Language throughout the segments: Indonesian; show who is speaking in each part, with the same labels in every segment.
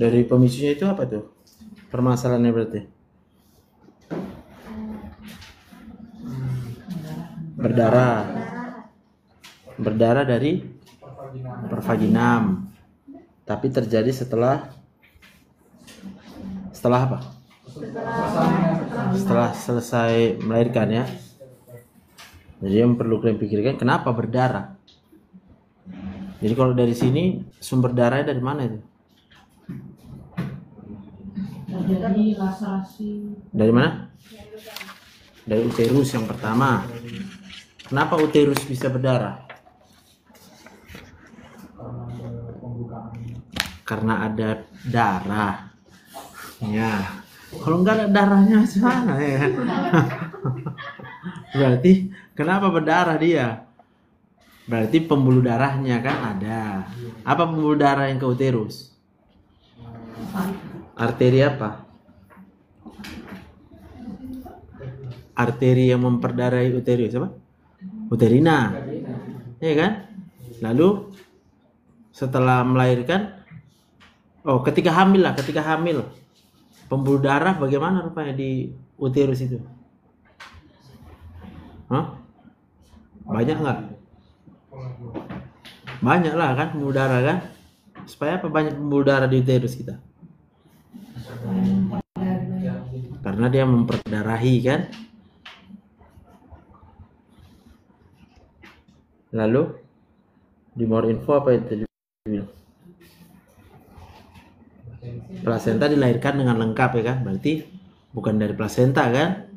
Speaker 1: Dari pemicunya itu apa tuh? Permasalahannya berarti berdarah dari pervaginam, tapi terjadi setelah apa? Setelah selesai melahirkan ya. Jadi yang perlu kalian pikirkan, kenapa berdarah? Jadi kalau dari sini sumber darahnya dari mana itu? Dari mana? Dari uterus yang pertama. Kenapa uterus bisa berdarah? Karena ada darah. Ya. Kalau nggak ada darahnya sana ya. Berarti kenapa berdarah dia? Berarti pembuluh darahnya kan ada. Apa pembuluh darah yang ke uterus? Arteri apa? Arteri yang memperdarahi uterus apa? Uterina. Ya kan? Lalu setelah melahirkan, ketika hamil, pembuluh darah bagaimana rupanya di uterus itu? Hah? Banyak nggak? Banyak lah kan pembuluh darah kan? Supaya apa banyak pembuluh darah di uterus kita? Karena dia memperdarahi kan? Lalu di more info apa itu? Plasenta dilahirkan dengan lengkap ya kan? Berarti bukan dari plasenta kan?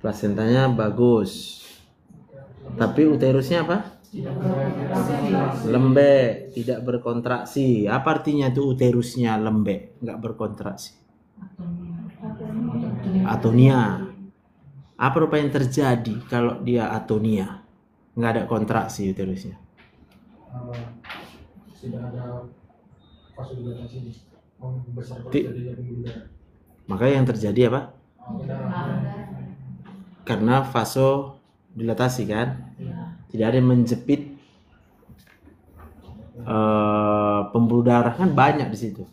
Speaker 1: Plasentanya bagus. Tapi uterusnya apa? Lembek, tidak berkontraksi. Apa artinya itu uterusnya lembek, nggak berkontraksi? Atonia. Apa rupa yang terjadi kalau dia atonia? Nggak ada kontraksi uterusnya.
Speaker 2: Tidak ada vasodilatasi.
Speaker 1: Maka yang terjadi apa? Karena vasodilatasi kan? Tidak ada yang menjepit pembuluh darah kan banyak di situ.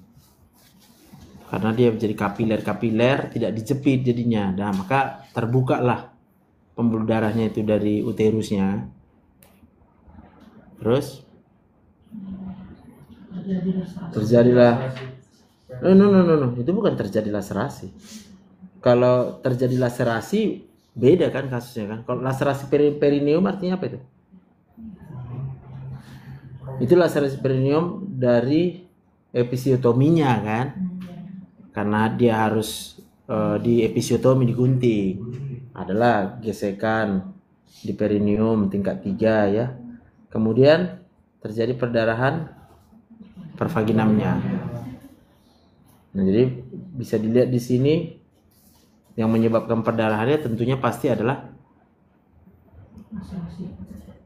Speaker 1: Karena dia menjadi kapiler, tidak dijepit jadinya. Nah, maka terbukalah pembuluh darahnya itu dari uterusnya. Terus terjadilah no, itu bukan terjadi laserasi. Kalau terjadi laserasi beda kan kasusnya kan. Kalau laserasi perineum artinya apa itu? Itu laserasi perineum dari episiotominya kan. Karena dia harus di episiotomi, digunting. Adalah gesekan di perineum tingkat 3 ya. Kemudian terjadi perdarahan pervaginamnya. Nah, jadi bisa dilihat di sini yang menyebabkan perdarahannya tentunya pasti adalah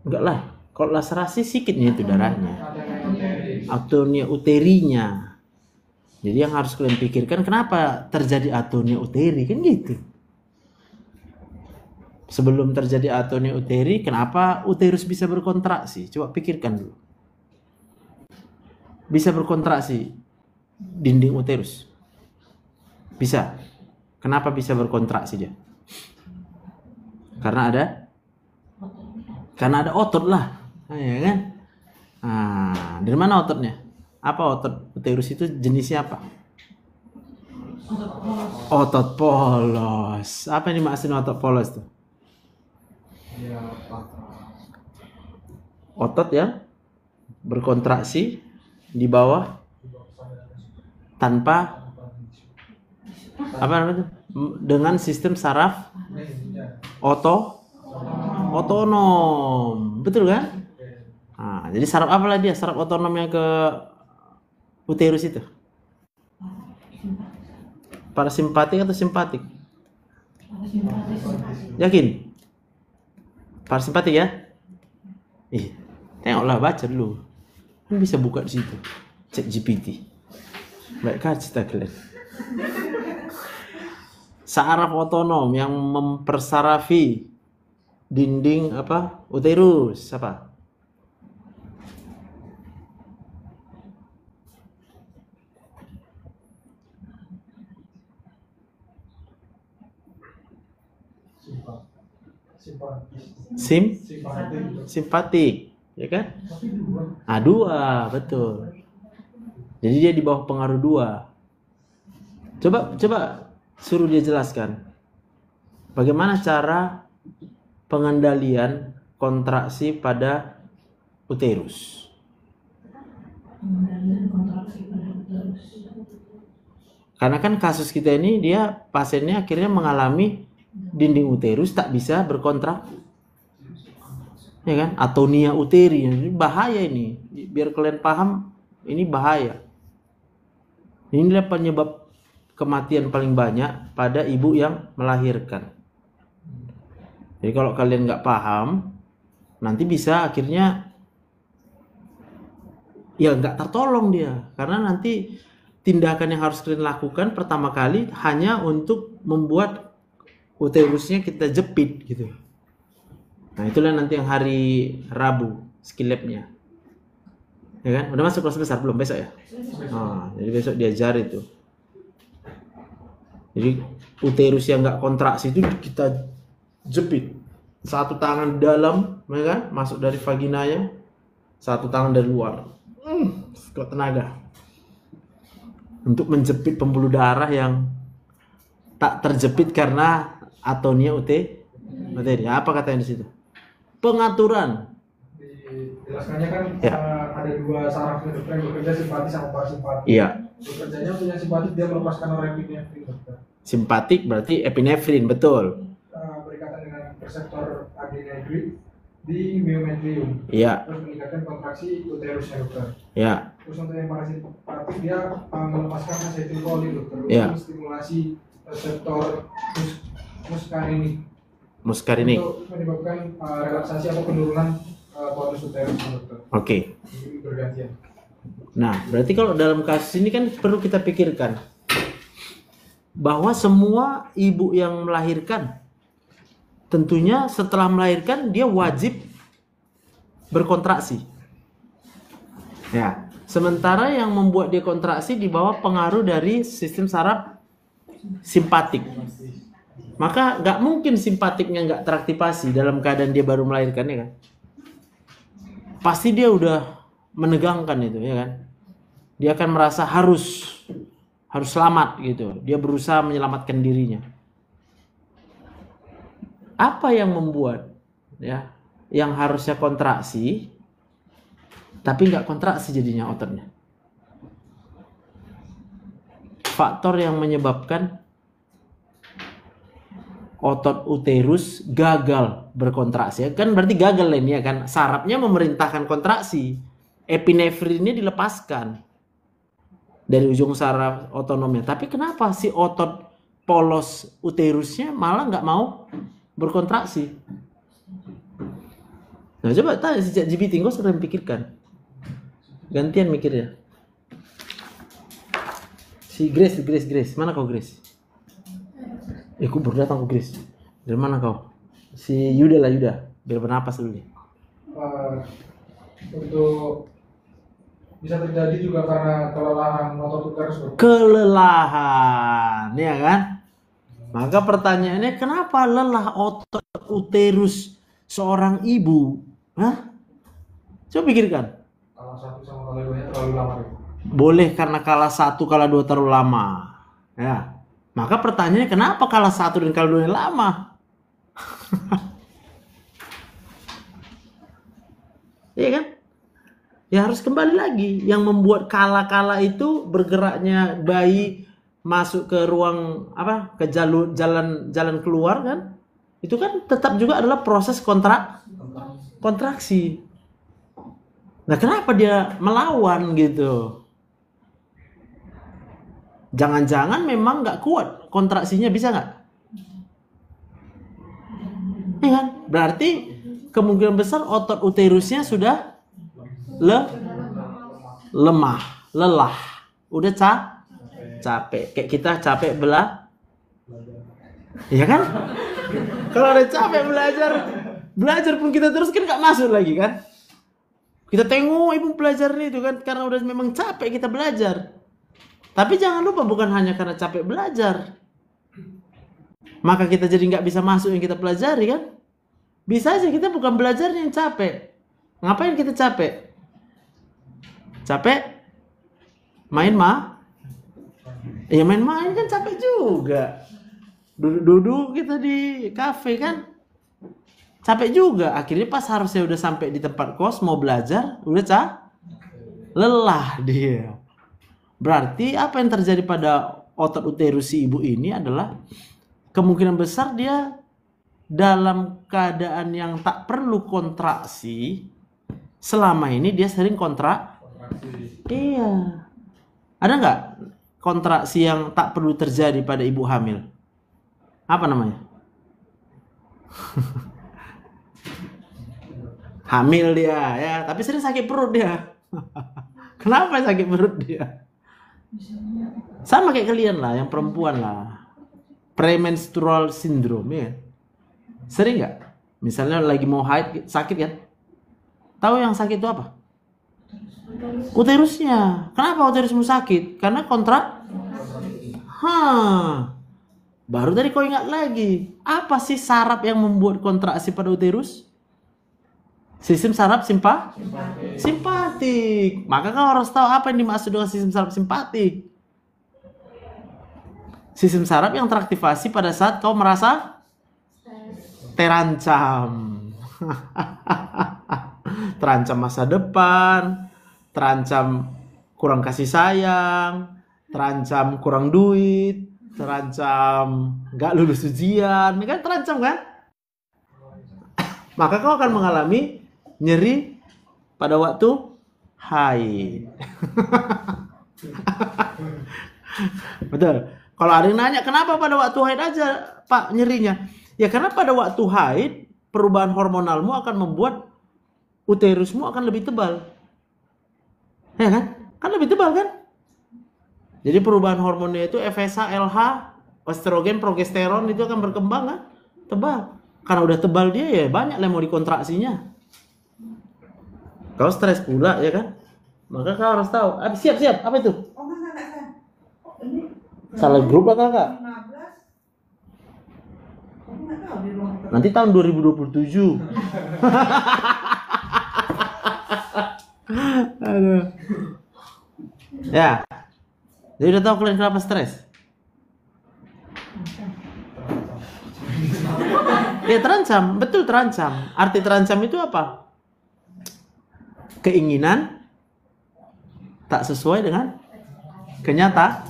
Speaker 1: enggak lah. Kalau laserasi sikitnya itu darahnya. Atonia uterinya. Jadi yang harus kalian pikirkan, kenapa terjadi atonia uteri kan gitu. Sebelum terjadi atonia uteri, kenapa uterus bisa berkontraksi? Coba pikirkan dulu. Bisa berkontraksi dinding uterus? Bisa. Kenapa bisa berkontraksi dia? Karena ada otot lah. Ya kan? Nah, dari mana ototnya? Apa otot uterus itu jenisnya apa? Otot polos. Apa yang dimaksud otot polos tuh? Otot yang berkontraksi di bawah tanpa apa namanya? Dengan sistem saraf otonom. Betul kan? Nah, jadi saraf apalah dia? Saraf otonom yang ke uterus itu? Parasimpatik atau simpatik? Yakin? Parasimpatik ya? Tengoklah, baca dulu. Kan bisa buka di situ. Cek GPT. Baik kan cerita kalian. Saraf otonom yang mempersarafi dinding apa? Uterus apa? Simpatik, ya kan? Dua, betul. Jadi dia di bawah pengaruh dua. Coba suruh dia jelaskan bagaimana cara pengendalian kontraksi pada uterus. Karena kan kasus kita ini dia pasiennya akhirnya mengalami dinding uterus tak bisa berkontraksi, ya kan? Atonia uteri, ini bahaya ini. Biar kalian paham, ini bahaya. Inilah penyebab kematian paling banyak pada ibu yang melahirkan. Jadi kalau kalian nggak paham, nanti bisa akhirnya ya nggak tertolong dia, karena nanti tindakan yang harus kalian lakukan pertama kali hanya untuk membuat uterusnya kita jepit gitu. Nah itulah nanti yang hari Rabu skill lab-nya, ya kan? Udah masuk kelas besar belum? Besok ya? Jadi besok diajar itu. Jadi uterus yang nggak kontraksi itu kita jepit, satu tangan dalam, ya kan? Masuk dari vaginanya, satu tangan dari luar. Kuat tenaga untuk menjepit pembuluh darah yang tak terjepit karena atonia uteri. Apa katanya di situ? Pengaturan.
Speaker 2: Dijelaskannya kan ada dua saraf yang bekerja, simpatik sama parasimpatik.
Speaker 1: Iya.
Speaker 2: Bekerjanya punya simpatik, dia melepaskan norepinefrin.
Speaker 1: Simpatik berarti epinefrin, betul.
Speaker 2: Berikatan dengan reseptor adrenal di myometrium.
Speaker 1: Iya.
Speaker 2: Terus meningkatkan kontraksi uterusnya, dokter.
Speaker 1: Iya.
Speaker 2: Terus untuk yang parasimpatik dia melepaskan asetilkolin, dokter.
Speaker 1: Iya.
Speaker 2: Menstimulasi reseptor muskarinik. Untuk menyebabkan relaksasi atau penurunan tonus uterus, dokter.
Speaker 1: Oke.
Speaker 2: Bergantian.
Speaker 1: Nah, berarti kalau dalam kasus ini kan perlu kita pikirkan bahwa semua ibu yang melahirkan tentunya setelah melahirkan dia wajib berkontraksi. Ya, sementara yang membuat dia kontraksi di bawah pengaruh dari sistem saraf simpatik. Maka nggak mungkin simpatiknya nggak teraktivasi dalam keadaan dia baru melahirkan, ya kan? Pasti dia udah menegangkan itu, ya kan? Dia akan merasa harus selamat gitu. Dia berusaha menyelamatkan dirinya. Apa yang membuat ya yang harusnya kontraksi tapi nggak kontraksi jadinya ototnya? Faktor yang menyebabkan otot uterus gagal berkontraksi kan berarti gagal ini, ya kan? Sarafnya memerintahkan kontraksi, epinefrinnya dilepaskan dari ujung saraf otonomnya, tapi kenapa si otot polos uterusnya malah nggak mau berkontraksi? Nah coba tanya si ChatGPT, nggak usah pikirkan, gantian mikirnya. Si Grace, mana kau Grace? Aku baru datang ke Grace. Dari mana kau? Si Yuda, biar bernapas dulu nih.
Speaker 2: Untuk bisa terjadi juga karena kelelahan otot uterus.
Speaker 1: Kelelahan, ya kan? Maka pertanyaannya, kenapa lelah otot uterus seorang ibu? Hah? Coba pikirkan.
Speaker 2: Kalah satu sama kalah duanya terlalu lama.
Speaker 1: Boleh karena kalah satu, kalah dua terlalu lama. Ya. Maka pertanyaannya, kenapa kalah satu dan kalah dua lama? Iya kan? Ya harus kembali lagi. Yang membuat kala-kala itu bergeraknya bayi masuk ke ruang apa? Ke jalan keluar kan? Itu kan tetap juga adalah proses kontraksi. Nah, kenapa dia melawan gitu? Jangan-jangan memang nggak kuat kontraksinya, bisa nggak? Ya kan? Berarti kemungkinan besar otot uterusnya sudah lemah, lelah. Udah capek. Kayak kita capek ya kan? Kalau ada capek belajar pun kita terus kan nggak masuk lagi kan? Kita tengok ibu belajar itu kan karena udah memang capek kita belajar. Tapi jangan lupa bukan hanya karena capek belajar, maka kita jadi nggak bisa masuk yang kita pelajari kan? Bisa aja kita bukan belajar yang capek. Ngapain kita capek? Capek main ya main-main kan capek juga. Duduk-duduk kita di kafe kan capek juga. Akhirnya pas harusnya udah sampai di tempat kos mau belajar udah lelah dia. Berarti apa yang terjadi pada otot uterus si ibu ini adalah kemungkinan besar dia dalam keadaan yang tak perlu kontraksi. Selama ini dia sering kontraksi. Iya. Ada nggak kontraksi yang tak perlu terjadi pada ibu hamil? Apa namanya? Hamil dia ya, tapi sering sakit perut dia. Kenapa sakit perut dia? Sama kayak kalian lah, yang perempuan lah. Premenstrual syndrome ya. Sering nggak? Misalnya lagi mau haid sakit kan? Tahu yang sakit itu apa? Uterusnya. Kenapa uterusmu sakit? Karena baru tadi kau ingat lagi. Apa sih saraf yang membuat kontraksi pada uterus? Sistem saraf simpatik. Maka kau harus tahu apa yang dimaksud dengan sistem saraf simpatik. Sistem saraf yang teraktivasi pada saat kau merasa terancam. Terancam masa depan, terancam kurang kasih sayang, terancam kurang duit, terancam nggak lulus ujian, ini kan terancam kan? Maka kau akan mengalami nyeri pada waktu haid. Betul. Kalau ada yang nanya kenapa pada waktu haid aja Pak nyerinya? Ya karena pada waktu haid perubahan hormonalmu akan membuat uterusmu akan lebih tebal. Ya kan? Kan lebih tebal kan? Jadi perubahan hormonnya itu FSH, LH, estrogen, progesteron itu akan berkembang kan? Tebal. Karena udah tebal dia ya banyak lah mau dikontraksinya. Kau stres pula ya kan? Maka kau harus tahu. Siap. Apa itu?
Speaker 3: Oh, enggak. Ini
Speaker 1: Salah grup lah kakak.
Speaker 3: 15. Aku enggak tahu di ruang.
Speaker 1: Nanti tahun 2027. Aduh. Ya. Jadi udah tahu kalian kenapa stres? Ya terancam, betul terancam. Arti terancam itu apa? Keinginan tak sesuai dengan kenyataan.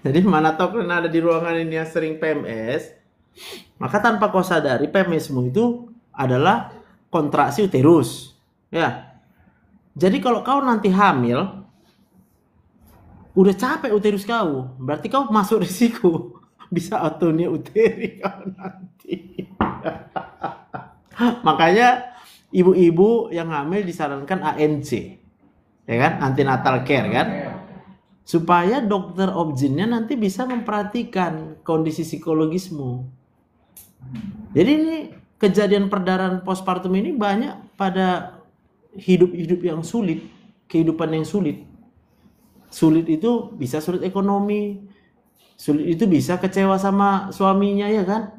Speaker 1: Jadi mana tahu kalian ada di ruangan ini yang sering PMS, maka tanpa kau sadari PMSmu itu adalah kontraksi uterus. Ya. Jadi kalau kau nanti hamil, udah capek uterus kau, berarti kau masuk risiko bisa atonia uteri kau nanti. Makanya ibu-ibu yang hamil disarankan ANC, ya kan, antenatal care kan, supaya dokter obgynnya nanti bisa memperhatikan kondisi psikologismu. Jadi ini kejadian perdarahan postpartum ini banyak pada hidup yang sulit, kehidupan yang sulit. Sulit itu bisa sulit ekonomi, sulit itu bisa kecewa sama suaminya ya kan.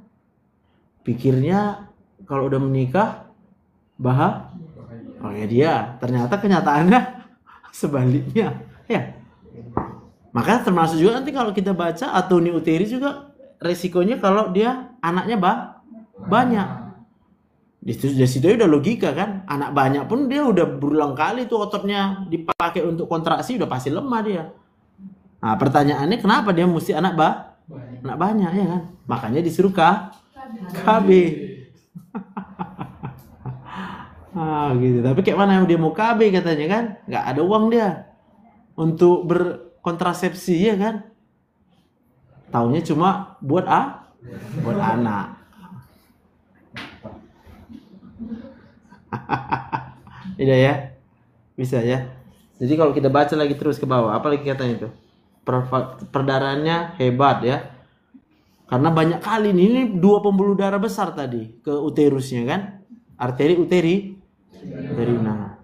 Speaker 1: Pikirnya kalau udah menikah ya dia, ternyata kenyataannya sebaliknya ya. Maka termasuk juga nanti kalau kita baca atonia uteri juga resikonya kalau dia anaknya banyak. Di situ udah logika kan, anak banyak pun dia udah berulang kali tuh ototnya dipakai untuk kontraksi udah pasti lemah dia. Nah pertanyaannya kenapa dia mesti anak banyak ya kan? Makanya disuruh KB. Gitu. Tapi kayak mana dia mau KB katanya kan? Nggak ada uang dia untuk berkontrasepsi ya kan? Taunya cuma buat anak. Iya ya, bisa ya. Jadi kalau kita baca lagi terus ke bawah, apa lagi katanya itu? Perdarahannya hebat ya. Karena banyak kali nih, ini 2 pembuluh darah besar tadi ke uterusnya kan, arteri uterina.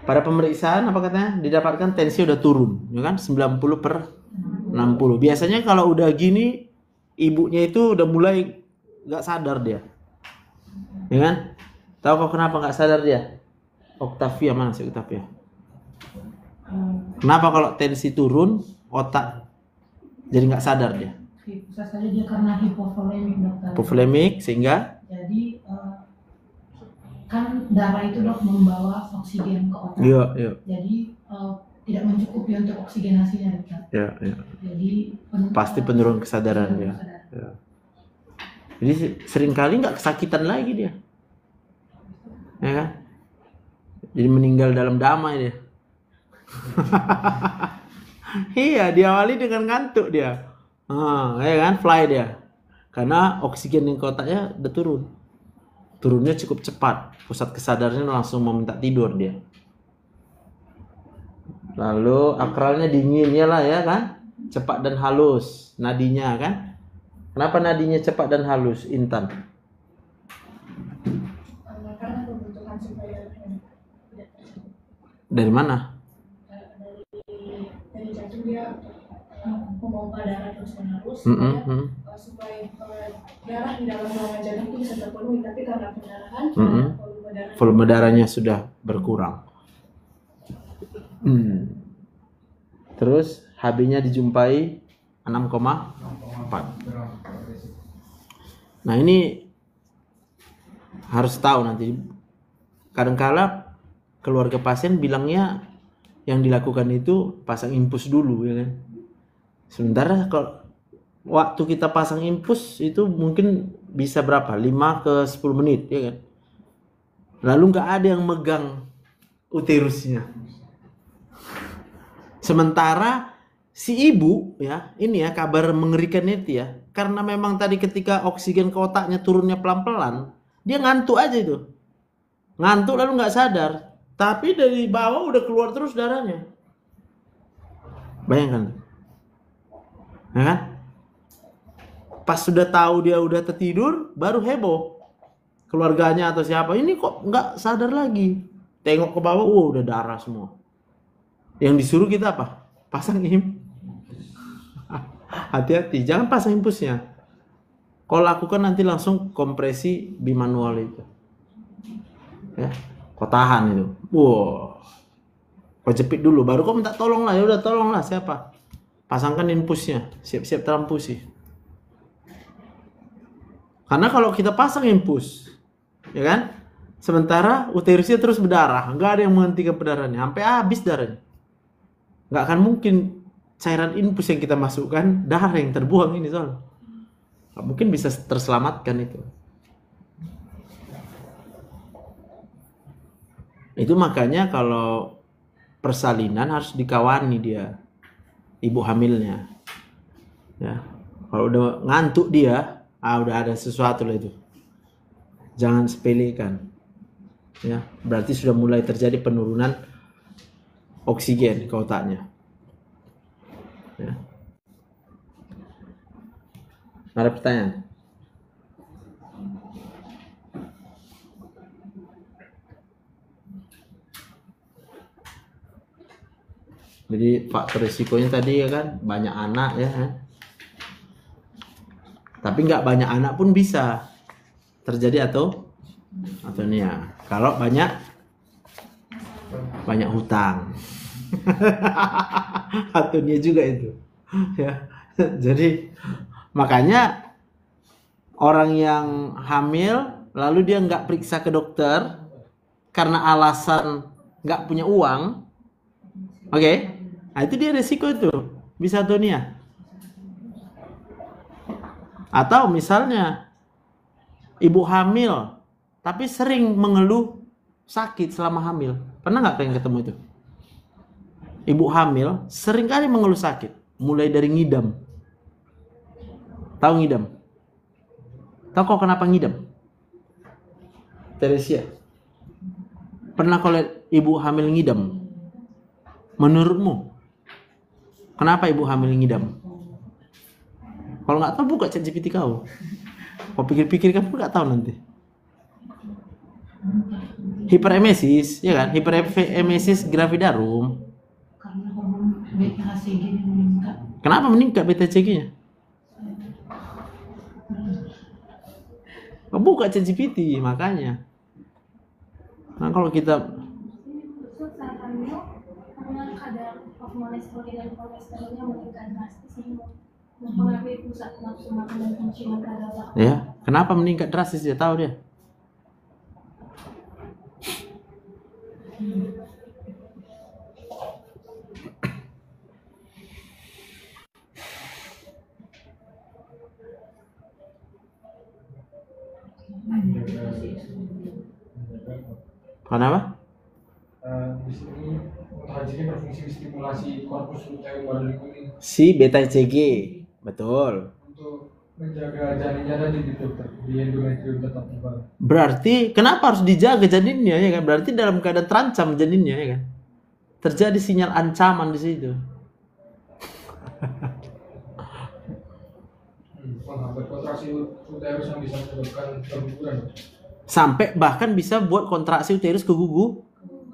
Speaker 1: Pada pemeriksaan apa katanya? Didapatkan tensi udah turun, ya kan? 90/60. Biasanya kalau udah gini, ibunya itu udah mulai nggak sadar dia, ya kan? Tahu kok kenapa nggak sadar dia? Octavia mana sih Octavia? Kenapa kalau tensi turun otak jadi nggak sadar dia?
Speaker 4: Bisa saja dia karena hipovolemik dokter.
Speaker 1: Hipovolemik sehingga
Speaker 4: Jadi kan darah itu dok membawa oksigen ke otak.
Speaker 1: iya.
Speaker 4: Jadi tidak mencukupi untuk oksigenasinya dokter.
Speaker 1: Ya.
Speaker 4: Jadi
Speaker 1: Pasti penurunan kesadaran dia. Ya. Jadi seringkali nggak kesakitan lagi dia, ya kan? Jadi meninggal dalam damai dia. Iya, diawali dengan ngantuk dia. Ya kan, fly dia. Karena oksigen yang ke otaknya udah turun. Turunnya cukup cepat. Pusat kesadarannya langsung meminta tidur dia. Lalu akralnya dingin ya lah ya kan? Cepat dan halus nadinya kan? Kenapa nadinya cepat dan halus, Intan?
Speaker 5: Karena kebutuhan supaya
Speaker 1: Dari mana?
Speaker 5: dari jantung dia memompa darah terus menerus supaya darah di dalam ruangan jantung itu bisa terpenuhi, tapi karena pendarahan
Speaker 1: Volume darahnya sudah berkurang. Terus HB-nya dijumpai 6,4. Nah ini harus tahu nanti. Kadang-kala keluarga pasien bilangnya yang dilakukan itu pasang infus dulu ya kan. Sementara kalau waktu kita pasang infus itu mungkin bisa berapa? 5 ke 10 menit ya kan. Lalu nggak ada yang megang uterusnya. Sementara si ibu ya, ini ya kabar mengerikan itu ya. Karena memang tadi ketika oksigen ke otaknya turunnya pelan-pelan, dia ngantuk aja itu. Ngantuk lalu nggak sadar. Tapi dari bawah udah keluar terus darahnya. Bayangkan. Ya kan? Pas sudah tahu dia udah tertidur, baru heboh. Keluarganya atau siapa, ini kok nggak sadar lagi. Tengok ke bawah, udah darah semua. Yang disuruh kita apa? Pasang hati-hati, jangan pasang impulsnya. Kau lakukan nanti langsung kompresi bimanual itu. Ya, kau tahan itu. Kau jepit dulu, baru kau minta tolong lah. Ya udah tolong lah, siapa? Pasangkan impulsnya, siap-siap trampusi. Karena kalau kita pasang impuls, ya kan? Sementara uterusnya terus berdarah, nggak ada yang menghentikan pendarahannya, sampai habis darahnya. Nggak akan mungkin cairan infus yang kita masukkan, darah yang terbuang ini soal. Nggak mungkin bisa terselamatkan itu. Itu makanya kalau persalinan harus dikawani dia, ibu hamilnya. Ya, kalau udah ngantuk dia, udah ada sesuatu lah itu. Jangan sepelekan. Ya, berarti sudah mulai terjadi penurunan oksigen ke otaknya. Ya. Ada pertanyaan? Jadi faktor risikonya tadi ya kan banyak anak ya kan? Tapi nggak banyak anak pun bisa terjadi atau ini ya. Kalau banyak hutang. Atunya juga itu. Ya. Jadi makanya orang yang hamil lalu dia nggak periksa ke dokter karena alasan nggak punya uang. Oke. Nah, itu dia resiko itu. Bisa atunya. Atau misalnya ibu hamil tapi sering mengeluh sakit selama hamil. Pernah nggak kalian ketemu itu? Ibu hamil sering kali mengeluh sakit. Mulai dari ngidam. Tahu ngidam? Tahu kok kenapa ngidam? Teresia. Pernah kau lihat ibu hamil ngidam? Menurutmu, kenapa ibu hamil ngidam? Kalau nggak tahu buka ChatGPT kau. Kau pikir-pikir kamu nggak tahu nanti. Hiperemesis, ya kan? Hiperemesis gravidarum.
Speaker 4: Karena hormon beta HCG meningkat.
Speaker 1: Kenapa meningkat beta HCG-nya? Kau buka ChatGPT, makanya. Nah, kalau kita
Speaker 5: Terus saat hamil karena kadar hormon estrogen dan kolesterolnya meningkat drastis ini mempengaruhi pusat nafsu makan dan fungsi mata otak.
Speaker 1: ya, kenapa meningkat drastis dia tahu dia. Kenapa?
Speaker 2: Di sini untuk HCG berfungsi stimulasi korpus luteum pada kuning
Speaker 1: Si beta HCG, betul.
Speaker 2: untuk menjaga janinnya tadi gitu dokter, di endometrium tetap tebal.
Speaker 1: Berarti kenapa harus dijaga janinnya ya kan? Berarti dalam keadaan terancam janinnya ya kan? Terjadi sinyal ancaman di situ.
Speaker 2: Menghambat kontraksi uterus yang bisa menyebabkan keguguran.
Speaker 1: Sampai bahkan bisa buat kontraksi uterus kegugur.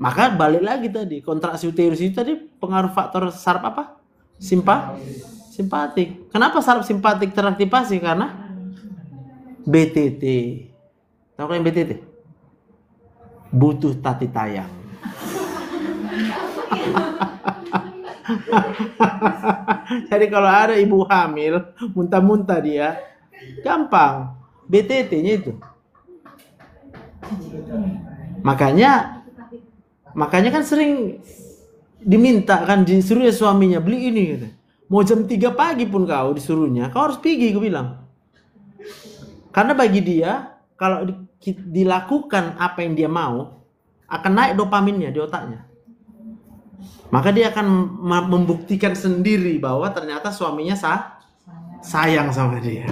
Speaker 1: Maka balik lagi tadi, kontraksi uterus itu tadi pengaruh faktor saraf apa? Simpatik. Kenapa saraf simpatik teraktivasi? Karena BTT. Tahu kan yang BTT? Butuh tati tayang. Jadi kalau ada ibu hamil, muntah-muntah dia, gampang. BTT-nya itu. Makanya kan sering diminta kan, disuruh ya suaminya beli ini gitu. Mau jam 3 pagi pun kau disuruhnya, kau harus pergi, gue bilang. Karena bagi dia kalau dilakukan apa yang dia mau, akan naik dopaminnya di otaknya. Maka dia akan membuktikan sendiri bahwa ternyata suaminya sayang sama dia.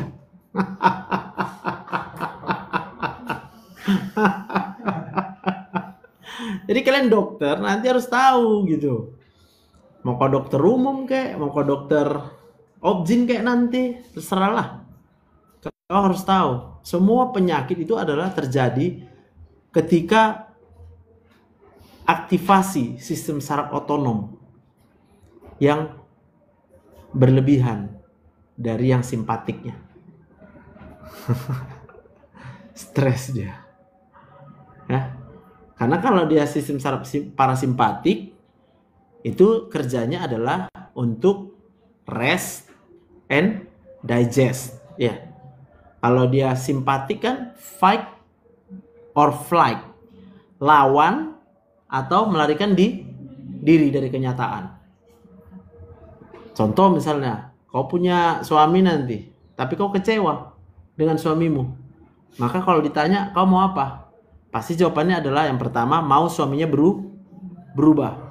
Speaker 1: Jadi kalian dokter nanti harus tahu gitu. Mau ke dokter umum kayak, mau ke dokter obgyn kayak nanti, terserahlah. Kau harus tahu, semua penyakit itu adalah terjadi ketika aktivasi sistem saraf otonom yang berlebihan dari yang simpatiknya. Stres dia. Ya. Karena kalau dia sistem saraf parasimpatik itu kerjanya adalah untuk rest and digest, ya. Kalau dia simpatik kan fight or flight, lawan atau melarikan diri dari kenyataan. Contoh misalnya, kau punya suami nanti, tapi kau kecewa dengan suamimu. Maka kalau ditanya, kau mau apa? Pasti jawabannya adalah yang pertama, mau suaminya berubah.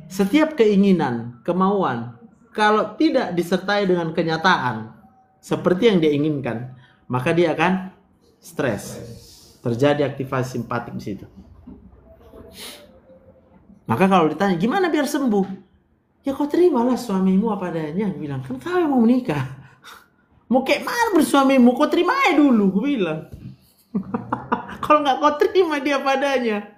Speaker 1: Setiap keinginan, kemauan, kalau tidak disertai dengan kenyataan seperti yang dia inginkan, maka dia akan stres. Terjadi aktivasi simpatik di situ. Maka kalau ditanya, gimana biar sembuh? Ya kau terimalah suamimu apa adanya. Gue bilang, kan kau yang mau menikah. Mau kayak mana bersuamimu? Kau terima aja dulu, gue bilang. Kalau nggak kau terima dia padanya,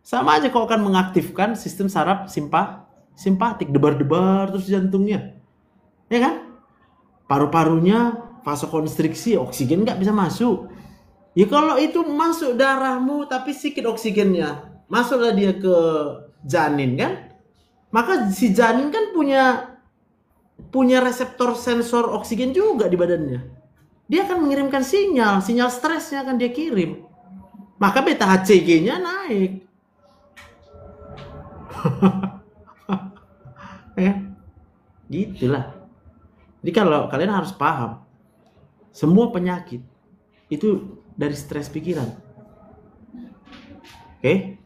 Speaker 1: sama aja kau akan mengaktifkan sistem saraf simpatik, debar-debar terus jantungnya, ya kan? Paru-parunya vasokonstriksi, oksigen nggak bisa masuk. Ya kalau itu masuk darahmu tapi sedikit oksigennya, masuklah dia ke janin kan? Maka si janin kan punya reseptor sensor oksigen juga di badannya. Dia akan mengirimkan sinyal stresnya akan dia kirim. Maka beta HCG-nya naik. Ya, gitulah. Jadi kalau kalian harus paham, semua penyakit itu dari stres pikiran. Oke?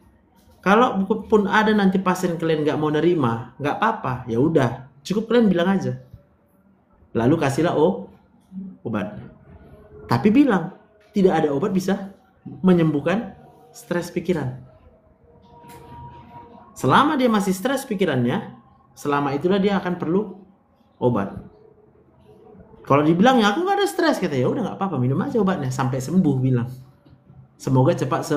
Speaker 1: Kalau pun ada nanti pasien kalian nggak mau nerima, nggak apa-apa, ya udah, cukup kalian bilang aja. Lalu kasihlah obat. Tapi bilang tidak ada obat bisa menyembuhkan stres pikiran. Selama dia masih stres pikirannya, selama itulah dia akan perlu obat. Kalau dibilangnya aku nggak ada stres, kata ya udah nggak apa-apa, minum aja obatnya sampai sembuh, bilang. Semoga cepat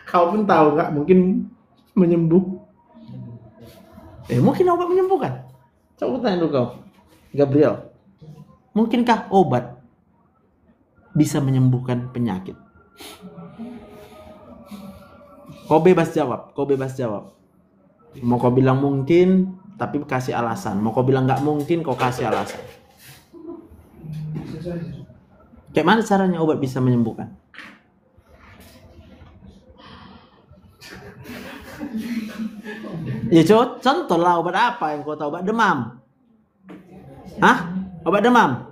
Speaker 1: Kau pun tahu nggak mungkin menyembuh. Mungkin obat menyembuhkan. Coba tanya dulu kau, Gabriel. Mungkinkah obat bisa menyembuhkan penyakit? Kau bebas jawab. Mau kau bilang mungkin, tapi kasih alasan. Mau kau bilang nggak mungkin, kau kasih alasan. Kayak mana caranya obat bisa menyembuhkan? Ya contoh lah, obat apa yang kau tahu? Obat demam. Hah? Obat demam?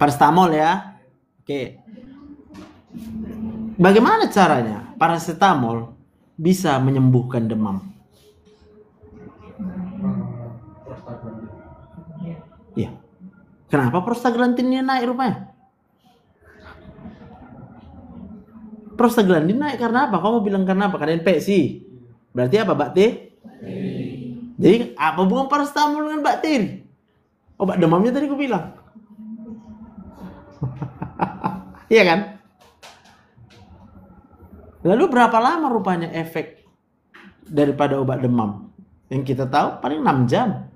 Speaker 1: Paracetamol ya? Oke. Bagaimana caranya paracetamol bisa menyembuhkan demam? Ya. Kenapa prostaglandinnya naik rupanya? Prostaglandin naik karena apa? Kamu bilang karena apa? Karena infeksi. Berarti apa, bakteri? Jadi apa hubungan paracetamol dengan bakteri? Obat demamnya tadi aku bilang. Iya kan? Lalu berapa lama rupanya efek daripada obat demam? Yang kita tahu paling 6 jam.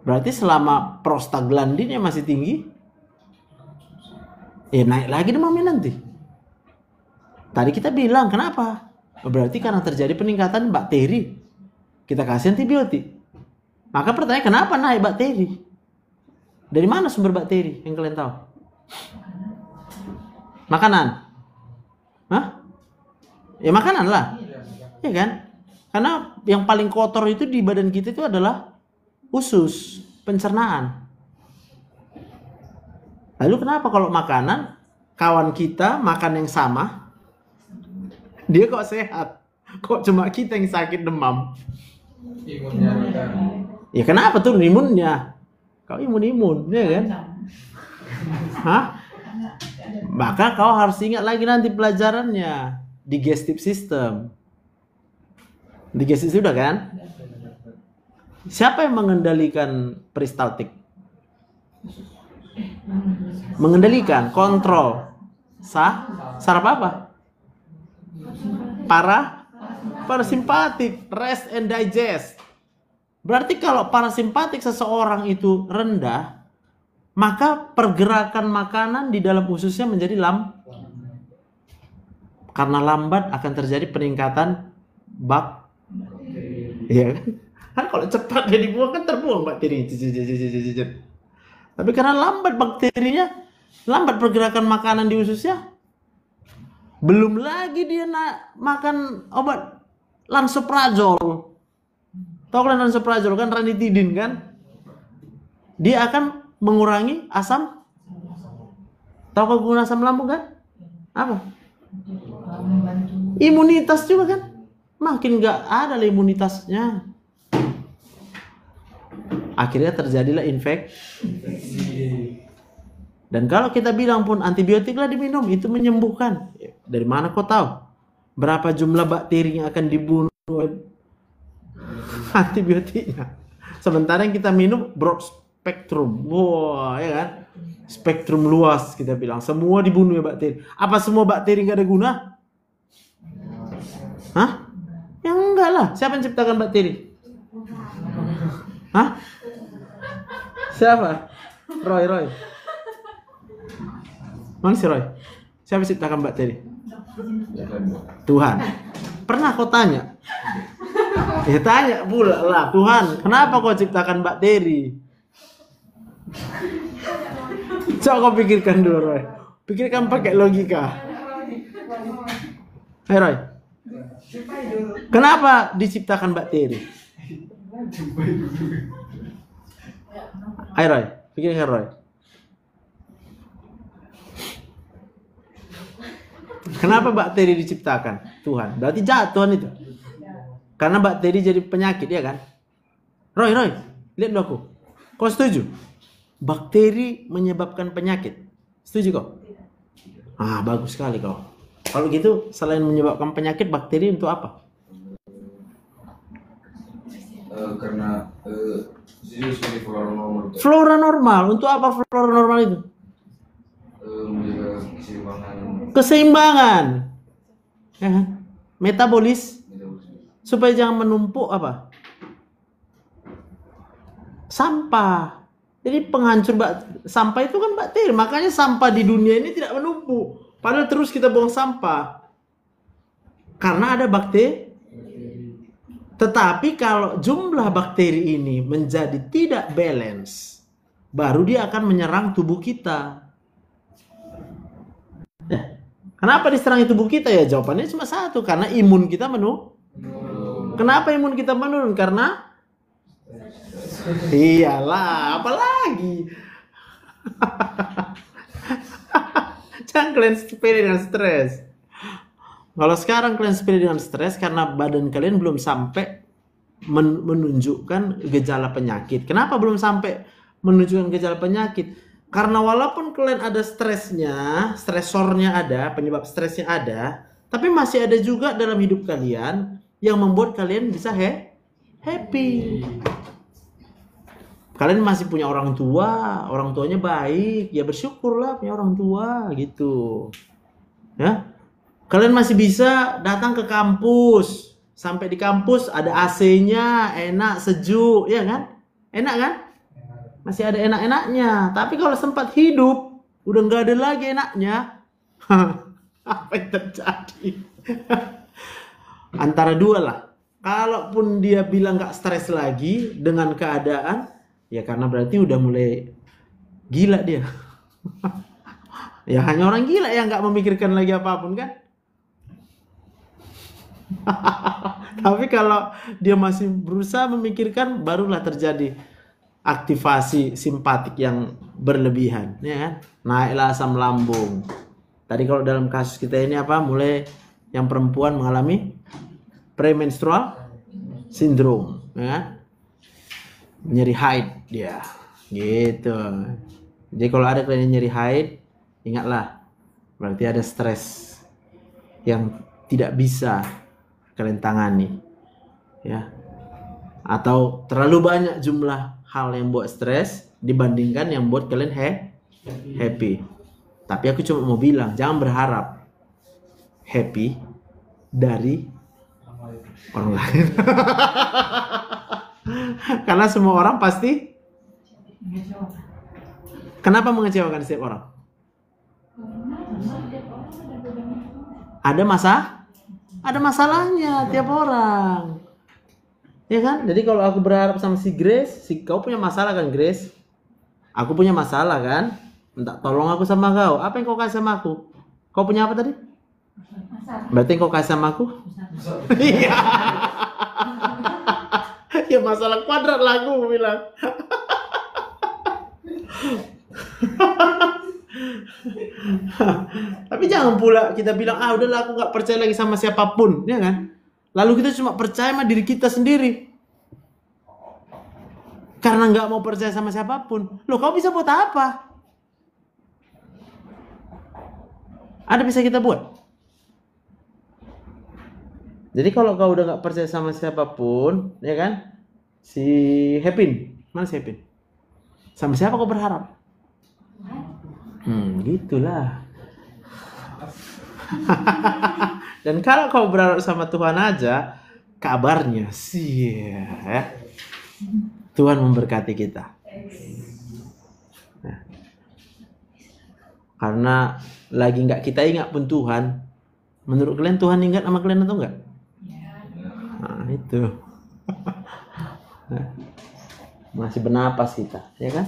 Speaker 1: Berarti selama prostaglandinnya masih tinggi, naik lagi demamnya nanti. Tadi kita bilang kenapa? Berarti karena terjadi peningkatan bakteri. Kita kasih antibiotik. Maka pertanyaan, kenapa naik bakteri? Dari mana sumber bakteri yang kalian tahu? Makanan? Hah? Ya makanan lah. Ya kan? Karena yang paling kotor itu di badan kita itu adalah usus, pencernaan. Lalu kenapa kalau makanan, kawan kita makan yang sama, dia kok sehat? Kok cuma kita yang sakit demam?
Speaker 2: Imunnya rendah.
Speaker 1: Ya kenapa turun imunnya? Kau imun, ya kan? Hah? Maka kau harus ingat lagi nanti pelajarannya. Digestive system. Digestive sudah kan? Siapa yang mengendalikan peristaltik? Mengendalikan, kontrol. Saraf apa? Parasimpatik, rest and digest. Berarti kalau parasimpatik seseorang itu rendah, maka pergerakan makanan di dalam ususnya menjadi karena lambat akan terjadi peningkatan iya kan? Kan kalau cepat dia dibuang kan terbuang bakteri. Tapi karena lambat bakterinya, lambat pergerakan makanan di ususnya, belum lagi dia makan obat lansoprazol. Tahu kan lansoprazol kan ranitidin kan? Dia akan mengurangi asam. Tahu kegunaan asam lambung kan? Apa? Imunitas juga kan? Makin nggak ada imunitasnya. Akhirnya terjadilah infeksi. Dan kalau kita bilang pun antibiotiklah diminum, itu menyembuhkan. Dari mana kau tahu? Berapa jumlah bakteri yang akan dibunuh antibiotiknya? Sementara yang kita minum broad spectrum. Wah, ya kan? Spektrum luas kita bilang. Semua dibunuh ya bakteri. Apa semua bakteri nggak ada guna? Hah? Ya enggak lah. Siapa yang ciptakan bakteri? Hah? Siapa? Roy. Mana si Roy? Siapa yang ciptakan bakteri? Tuhan. Pernah kau tanya? Ya tanya pula lah, Tuhan, kenapa kau ciptakan bakteri? Coba kau pikirkan dulu, Roy. Pikirkan pakai logika. Hai Roy. Kenapa diciptakan bakteri? Hai Roy, pikirkan Roy. Kenapa bakteri diciptakan? Tuhan. Berarti jahat Tuhan itu. Karena bakteri jadi penyakit, ya kan? Roy, lihat dulu aku. Kau setuju? Bakteri menyebabkan penyakit. Setuju kau? Ah, bagus sekali kau. Kalau gitu, selain menyebabkan penyakit, bakteri untuk apa?
Speaker 6: Karena itu sebagai flora normal,
Speaker 1: Flora normal. Untuk apa flora normal itu?
Speaker 6: menjaga keseimbangan
Speaker 1: Keseimbangan. Ya kan? Metabolis.
Speaker 6: metabolisme.
Speaker 1: Supaya jangan menumpuk apa? Sampah. Jadi penghancur sampah itu kan bakteri. Makanya sampah di dunia ini tidak menumpuk. Padahal terus kita buang sampah. Karena ada bakteri. Tetapi kalau jumlah bakteri ini menjadi tidak balance, baru dia akan menyerang tubuh kita. Kenapa diserang tubuh kita ya? Jawabannya cuma satu, karena imun kita menurun. Kenapa imun kita menurun? Karena iyalah, apalagi. Jangan kalian sepele dengan stres. Kalau sekarang kalian sepele dengan stres karena badan kalian belum sampai menunjukkan gejala penyakit. Kenapa belum sampai menunjukkan gejala penyakit? Karena walaupun kalian ada stresnya, stresornya ada, penyebab stresnya ada, tapi masih ada juga dalam hidup kalian yang membuat kalian bisa happy. Kalian masih punya orang tua, orang tuanya baik, ya bersyukurlah punya orang tua gitu. Ya. Kalian masih bisa datang ke kampus. Sampai di kampus ada AC-nya, enak, sejuk, ya kan? Enak kan? Masih ada enak-enaknya. Tapi kalau sempat hidup, udah nggak ada lagi enaknya. Apa yang terjadi? Antara dua lah. Kalaupun dia bilang nggak stres lagi dengan keadaan, ya karena berarti udah mulai gila dia. Ya hanya orang gila yang nggak memikirkan lagi apapun kan? Tapi kalau dia masih berusaha memikirkan, barulah terjadi aktivasi simpatik yang berlebihan, ya kan? Naiklah asam lambung. Tadi kalau dalam kasus kita ini apa? Mulai yang perempuan mengalami premenstrual syndrome, ya kan? Nyeri haid dia, gitu. Jadi kalau ada kalian yang nyeri haid, ingatlah, berarti ada stres yang tidak bisa kalian tangani, ya, atau terlalu banyak jumlah hal yang buat stres dibandingkan yang buat kalian happy. Tapi aku cuma mau bilang, jangan berharap happy dari orang lain. Karena semua orang pasti, kenapa mengecewakan setiap orang? Ada masalahnya tiap orang, ya kan? Jadi kalau aku berharap sama si Grace, kau punya masalah kan Grace? Aku punya masalah kan? Minta tolong aku sama kau. Apa yang kau kasih sama aku? Kau punya apa tadi? Berarti yang kau kasih sama aku? Iya. Ya masalah kuadrat lah aku bilang. Tapi jangan pula kita bilang, udahlah aku nggak percaya lagi sama siapapun, ya kan? Lalu kita cuma percaya sama diri kita sendiri. Karena nggak mau percaya sama siapapun. Loh, kau bisa buat apa? Ada bisa kita buat. Jadi kalau kau udah nggak percaya sama siapapun, ya kan? Si Hepin, mana si Hepin? Sama siapa kau berharap? Gitulah. Dan kalau kau berharap sama Tuhan aja, kabarnya sih ya, Tuhan memberkati kita. Nah, karena lagi nggak kita ingat pun Tuhan. Menurut kalian Tuhan ingat sama kalian atau enggak? Nah, itu. Masih bernapas kita, ya kan?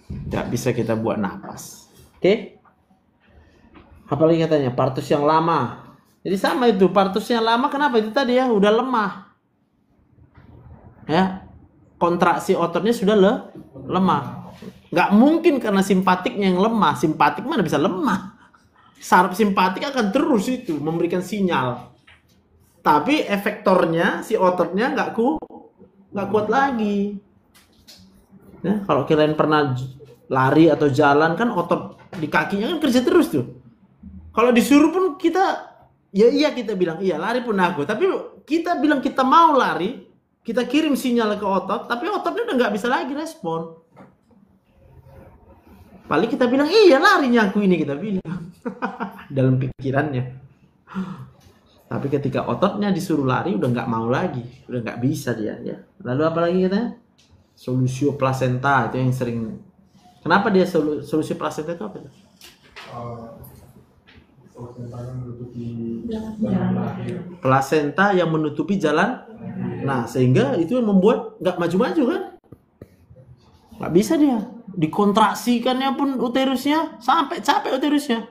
Speaker 1: Tidak bisa kita buat napas. Oke? Apalagi katanya partus yang lama. Jadi sama itu, partus yang lama kenapa? Itu tadi ya, udah lemah. Ya. Kontraksi ototnya sudah lemah. Nggak mungkin karena simpatiknya yang lemah. Simpatik mana bisa lemah? Saraf simpatik akan terus itu memberikan sinyal. Tapi efektornya si ototnya nggak kuat lagi. Ya, kalau kalian pernah lari atau jalan kan otot di kakinya kan kerja terus tuh. Kalau disuruh pun kita, ya iya kita bilang, iya lari pun aku. Tapi kita bilang kita mau lari, kita kirim sinyal ke otot, tapi ototnya udah nggak bisa lagi respon. Paling kita bilang, iya larinya aku ini, kita bilang. Dalam pikirannya. Tapi ketika ototnya disuruh lari, udah nggak mau lagi. Udah nggak bisa dia. Ya. Lalu apa lagi katanya? Solusio placenta, itu yang sering. Kenapa dia solusio placenta itu apa?
Speaker 2: Tentang menutupi
Speaker 4: Jalan
Speaker 2: lahir.
Speaker 1: Placenta yang menutupi jalan. Nah, sehingga itu yang membuat nggak maju-maju kan? Nggak bisa dia. Dikontraksikannya pun uterusnya sampai capek uterusnya.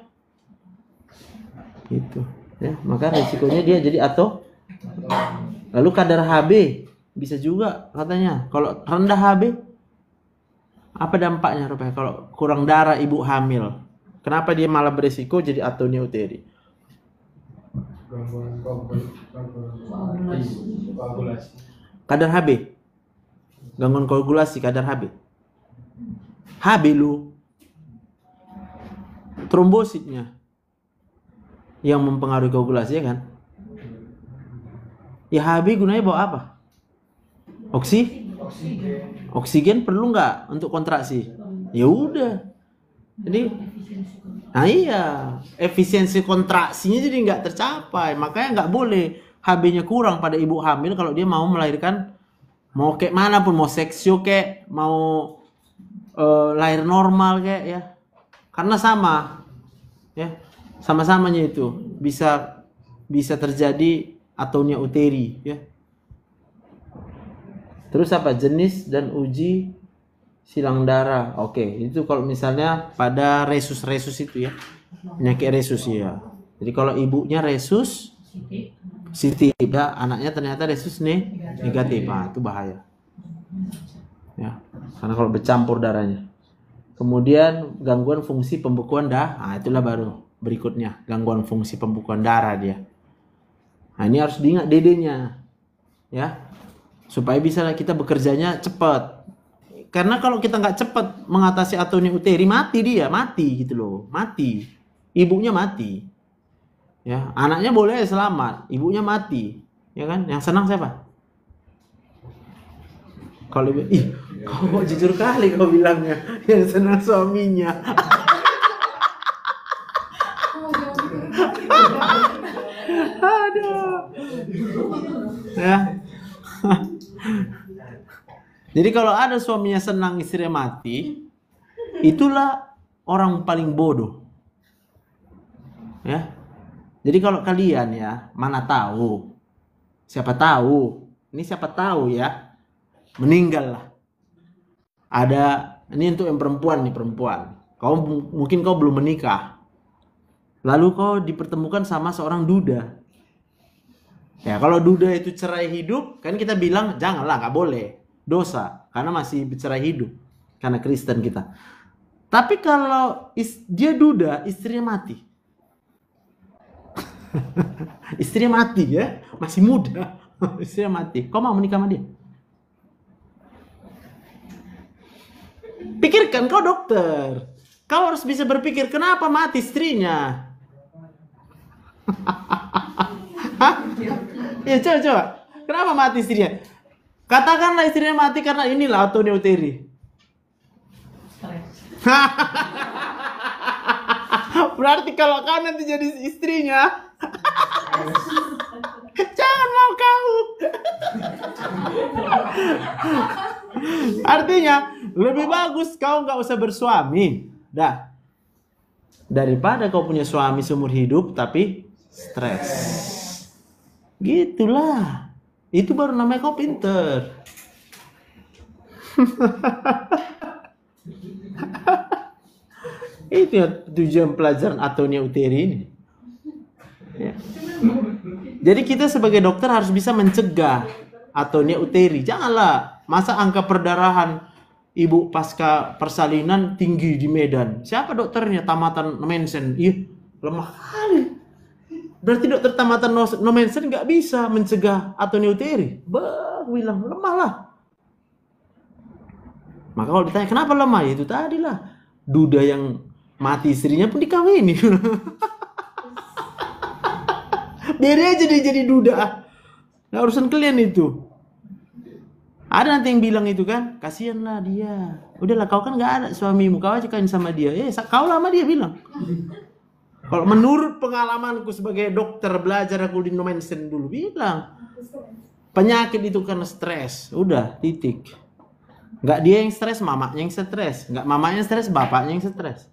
Speaker 1: Gitu. Ya, maka risikonya dia jadi atau. Lalu kadar HB bisa juga katanya. Kalau rendah HB, apa dampaknya rupanya? Kalau kurang darah ibu hamil, kenapa dia malah berisiko jadi atonia uteri?
Speaker 2: Gangguan koagulasi.
Speaker 1: Kadar HB, gangguan koagulasi, kadar HB. HB lu, trombositnya yang mempengaruhi koagulasi ya kan? Ya HB gunanya bawa apa? Oksigen perlu nggak untuk kontraksi? Ya udah. Jadi, nah iya, efisiensi kontraksinya jadi nggak tercapai. Makanya nggak boleh HB-nya kurang pada ibu hamil kalau dia mau melahirkan, mau kayak mana pun, mau seksio kayak, mau lahir normal kayak ya. Karena sama, ya, sama-samanya itu bisa terjadi atonia uteri, ya. Terus apa? Jenis dan uji silang darah. Oke, itu kalau misalnya pada resus-resus itu ya. Penyakit resus ya. Jadi kalau ibunya resus positif, ya, anaknya ternyata resus negatif. Nah, itu bahaya. Ya. Karena kalau bercampur darahnya. Kemudian gangguan fungsi pembekuan darah. Nah, itulah baru berikutnya, gangguan fungsi pembekuan darah dia. Nah, ini harus diingat DD-nya. Ya. Supaya bisa kita bekerjanya cepat. Karena kalau kita nggak cepat mengatasi atonia uteri, mati gitu loh, mati. Ibunya mati. Ya, anaknya boleh selamat, ibunya mati. Ya kan? Yang senang siapa? Kalau kau jujur kali kau bilangnya, yang senang suaminya. Aduh. Ya. Jadi kalau ada suaminya senang istrinya mati, itulah orang paling bodoh. Ya. Jadi kalau kalian ya, mana tahu, siapa tahu ya, meninggal lah. Ada, ini untuk yang perempuan nih, perempuan. Mungkin kau belum menikah. Lalu kau dipertemukan sama seorang duda. Ya, kalau duda itu cerai hidup, kan kita bilang janganlah, nggak boleh. Dosa, karena masih bercerai hidup. Karena Kristen kita. Tapi kalau dia duda, istrinya mati. Istrinya mati ya, masih muda. Istrinya mati. Kau mau menikah sama dia? Pikirkan, kau dokter. Kau harus bisa berpikir, kenapa mati istrinya? Ya coba. Kenapa mati istrinya? Katakanlah istrinya mati karena inilah atonia uteri. Berarti kalau kau nanti jadi istrinya, jangan mau kau. Artinya lebih bagus kau nggak usah bersuami, dah, daripada kau punya suami seumur hidup tapi stres. Gitulah. Itu baru namanya kau pinter. Itu ya tujuan pelajaran atonia uteri ini. Ya. Jadi kita sebagai dokter harus bisa mencegah atonia uteri. Janganlah masa angka perdarahan ibu pasca persalinan tinggi di Medan. Siapa dokternya? Tamatan Mensen. Ih, lemah kali. Berarti dokter tamatan Mensen nggak bisa mencegah atonia uteri. Bilang lemah lah. Maka kalau ditanya kenapa lemah, ya itu tadi lah. Duda yang mati istrinya pun dikawini. Biar dia jadi duda. Nggak urusan kalian itu. Ada nanti yang bilang itu kan, kasihanlah dia. Udahlah kau kan nggak ada suamimu, kau aja kan sama dia. Kau lama dia bilang. Kalau menurut pengalamanku sebagai dokter belajar aku di Nomensen dulu bilang, penyakit itu karena stres. Udah, titik. Nggak dia yang stres, mamanya yang stres. Nggak mamanya yang stres, bapaknya yang stres.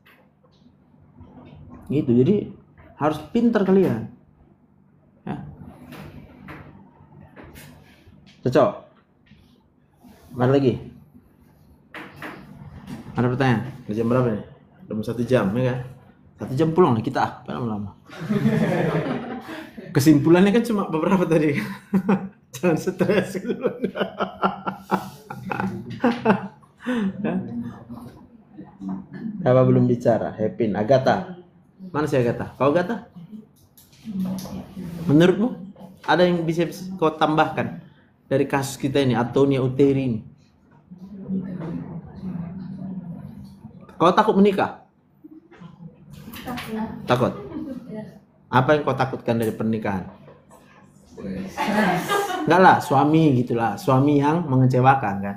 Speaker 1: Gitu, jadi harus pintar kalian. Ya. Cocok. Mana lagi? Ada pertanyaan? Udah jam berapa nih? Udah mau 1 jam ya kan? 1 jam pulang nih kita. Lama-lama. Kesimpulannya kan cuma beberapa tadi. Jangan stres gitu. Apa belum bicara? Hepin, Agatha. Mana sih Agatha? Kau Agatha? Menurutmu ada yang bisa kau tambahkan dari kasus kita ini, Antonia Uteri ini? Kau takut menikah? Takut? Apa yang kau takutkan dari pernikahan? Enggak lah, suami gitulah, suami yang mengecewakan kan?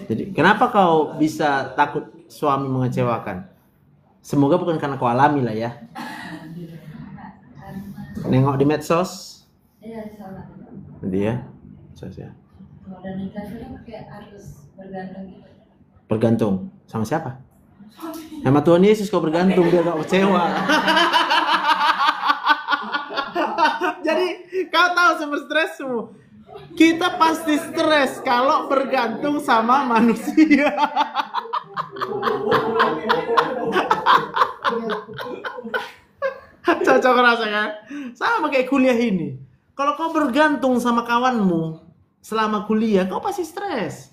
Speaker 1: Jadi kenapa kau bisa takut suami mengecewakan? Semoga bukan karena kau alami lah ya. Nengok di medsos.
Speaker 3: Iya, sama.
Speaker 1: Nanti ya. Ya.
Speaker 3: Kalau udah nikah itu kan kayak harus bergantung gitu.
Speaker 1: Bergantung sama siapa? Sama Tuhan Yesus kau bergantung biar gak kecewa. Jadi kau tahu sumber stresmu. Kita pasti stres kalau bergantung sama manusia. Cocok rasa kan? Sama kayak kuliah ini. Kalau kau bergantung sama kawanmu selama kuliah, kau pasti stres.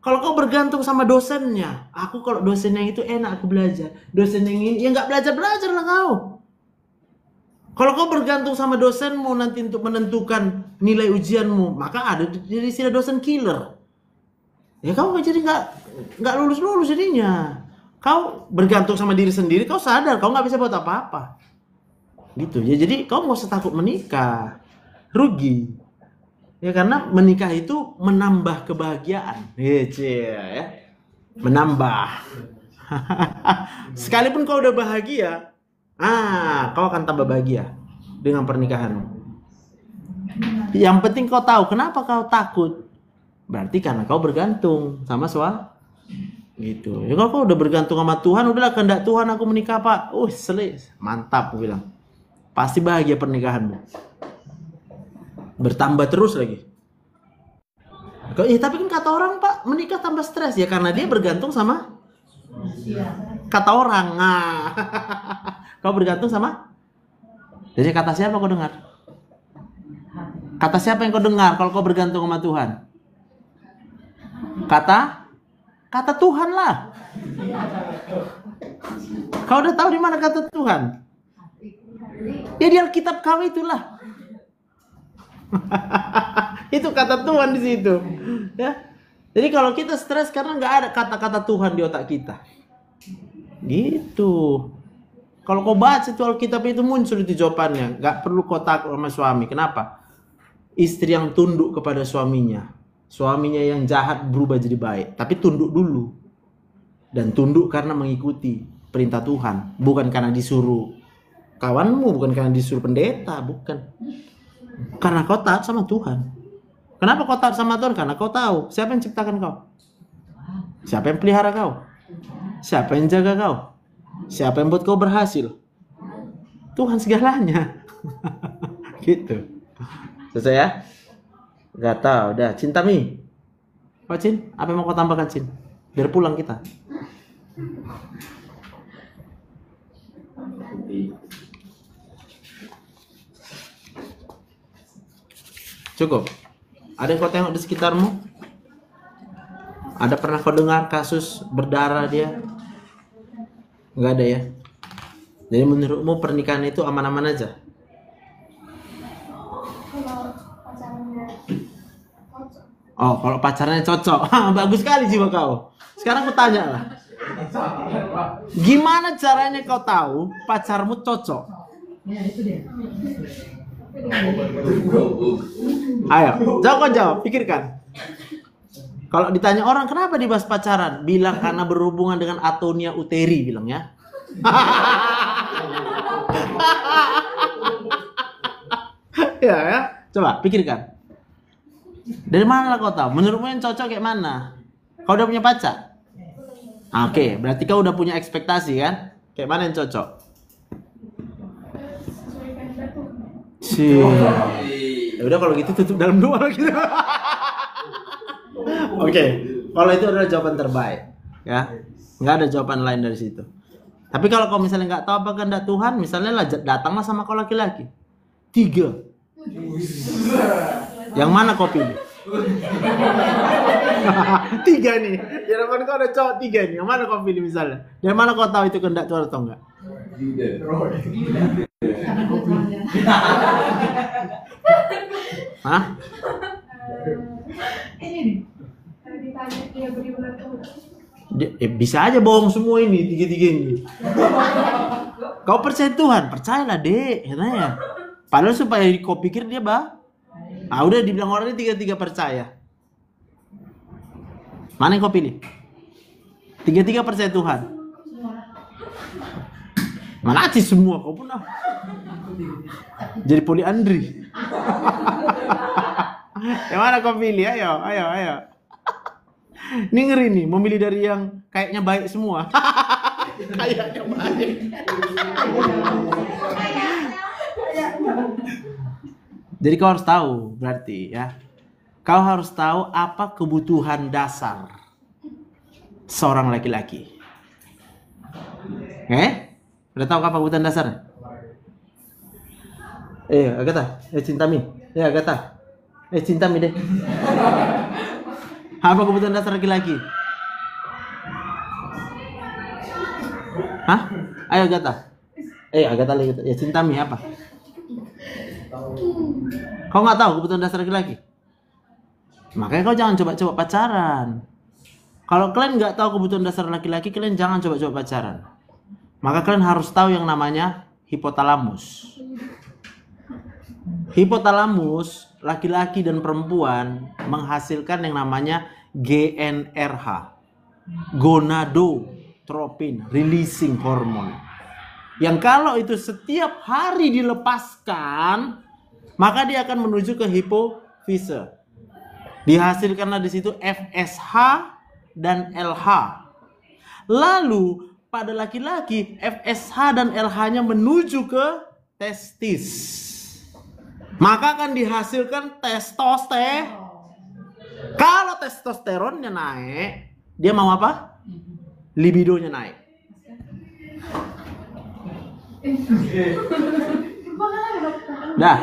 Speaker 1: Kalau kau bergantung sama dosennya, aku kalau dosennya itu enak aku belajar. Dosen yang ini, ya nggak belajar lah kau. Kalau kau bergantung sama dosenmu nanti untuk menentukan nilai ujianmu, maka ada jadi istilah dosen killer. Ya kau jadi nggak lulus jadinya. Kau bergantung sama diri sendiri, kau sadar kau nggak bisa buat apa-apa. Gitu ya. Jadi kau nggak usah takut menikah. Rugi ya, karena menikah itu menambah kebahagiaan ya, menambah. Sekalipun kau udah bahagia, kau akan tambah bahagia dengan pernikahanmu. Yang penting kau tahu kenapa kau takut, berarti karena kau bergantung sama suami gitu ya. Kalau kau udah bergantung sama Tuhan, udahlah kehendak Tuhan aku menikah pak, mantap aku bilang, pasti bahagia pernikahanmu. Bertambah terus lagi. Tapi kan kata orang pak, menikah tambah stres ya karena dia bergantung sama kata orang. Kau bergantung sama? Jadi kata siapa kau dengar? Kata siapa yang kau dengar kalau kau bergantung sama Tuhan? Kata Tuhan lah. Kau udah tahu di mana kata Tuhan? Ya di Alkitab kau itulah. Itu kata Tuhan di situ ya. Jadi kalau kita stres karena nggak ada kata-kata Tuhan di otak kita gitu. Kalau kau baca itu Alkitab itu muncul itu jawabannya. Nggak perlu kau takut sama suami. Kenapa? Istri yang tunduk kepada suaminya yang jahat berubah jadi baik, tapi tunduk dulu. Dan tunduk karena mengikuti perintah Tuhan, bukan karena disuruh kawanmu, bukan karena disuruh pendeta, bukan. Karena kau taat sama Tuhan. Kenapa kau taat sama Tuhan? Karena kau tahu siapa yang ciptakan kau, siapa yang pelihara kau, siapa yang jaga kau, siapa yang buat kau berhasil. Tuhan segalanya. Gitu. Selesai ya? Gak tahu. Udah. Cinta Mi. Oh Cin, apa yang mau kau tambahkan Cin? Biar pulang kita. Cukup. Ada yang kau tengok di sekitarmu? Ada pernah kau dengar kasus berdarah dia? Enggak ada ya? Jadi menurutmu pernikahan itu aman-aman aja?
Speaker 5: Kalau pacarannya cocok,
Speaker 1: Oh, kalau pacarnya cocok. Bagus sekali jiwa kau. Sekarang aku tanya lah. Gimana caranya kau tahu pacarmu cocok?
Speaker 4: Ya itu dia.
Speaker 1: Ayo, jawab, pikirkan. Kalau ditanya orang kenapa dibahas pacaran, bilang karena berhubungan dengan atonia uteri, bilang ya. Ya, coba pikirkan. Dari mana lah kau tahu? Menurutmu yang cocok kayak mana? Kau udah punya pacar? Oke, berarti kau udah punya ekspektasi kan? Kayak mana yang cocok? Ya udah kalau gitu tutup dalam doa gitu. Oke, kalau itu adalah jawaban terbaik, ya. Nggak ada jawaban lain dari situ. Tapi kalau kau misalnya nggak tahu apa kehendak Tuhan, misalnya lah datanglah sama kau laki-laki 3. Yang mana kau pilih? 3 nih. Di depan kau ada cowok 3 nih. Yang mana kau pilih misalnya? Dari mana kau tahu itu kehendak Tuhan atau enggak?
Speaker 4: Karena gue telanjang.
Speaker 1: Hah?
Speaker 4: Ini nih.
Speaker 5: Kalau ditanya dia beriman atau enggak,
Speaker 1: Bisa aja bohong semua ini 3 ini. Kau percaya Tuhan? Percayalah dek, katanya. Padahal supaya kau pikir dia udah dibilang orang ini 3 percaya. Mana yang kau pilih? 3 percaya Tuhan. Mana sih semua kau pun jadi poliandri. Yang mana kau pilih? Ayo. Ini ngeri nih, memilih dari yang kayaknya baik semua. Kayaknya baik. Jadi kau harus tahu berarti ya. Kau harus tahu apa kebutuhan dasar seorang laki-laki. Udah tahu apa kebutuhan dasarnya? Agatha, cintami. Agatha. Cintami deh. Apa kebutuhan dasar laki-laki? Hah? Ayo Agatha. Agatha lagi. Ya cintami apa? Kau nggak tahu kebutuhan dasar laki-laki? Makanya kau jangan coba-coba pacaran. Kalau kalian nggak tahu kebutuhan dasar laki-laki, kalian jangan coba-coba pacaran. Maka kalian harus tahu yang namanya hipotalamus. Hipotalamus, laki-laki dan perempuan menghasilkan yang namanya GnRH, gonadotropin releasing hormone. Yang kalau itu setiap hari dilepaskan, maka dia akan menuju ke hipofise. Dihasilkanlah di situ FSH dan LH. Lalu pada laki-laki FSH dan LH-nya menuju ke testis. Maka akan dihasilkan testosteron. Kalau testosteronnya naik, dia mau apa? Libidonya naik. Dah.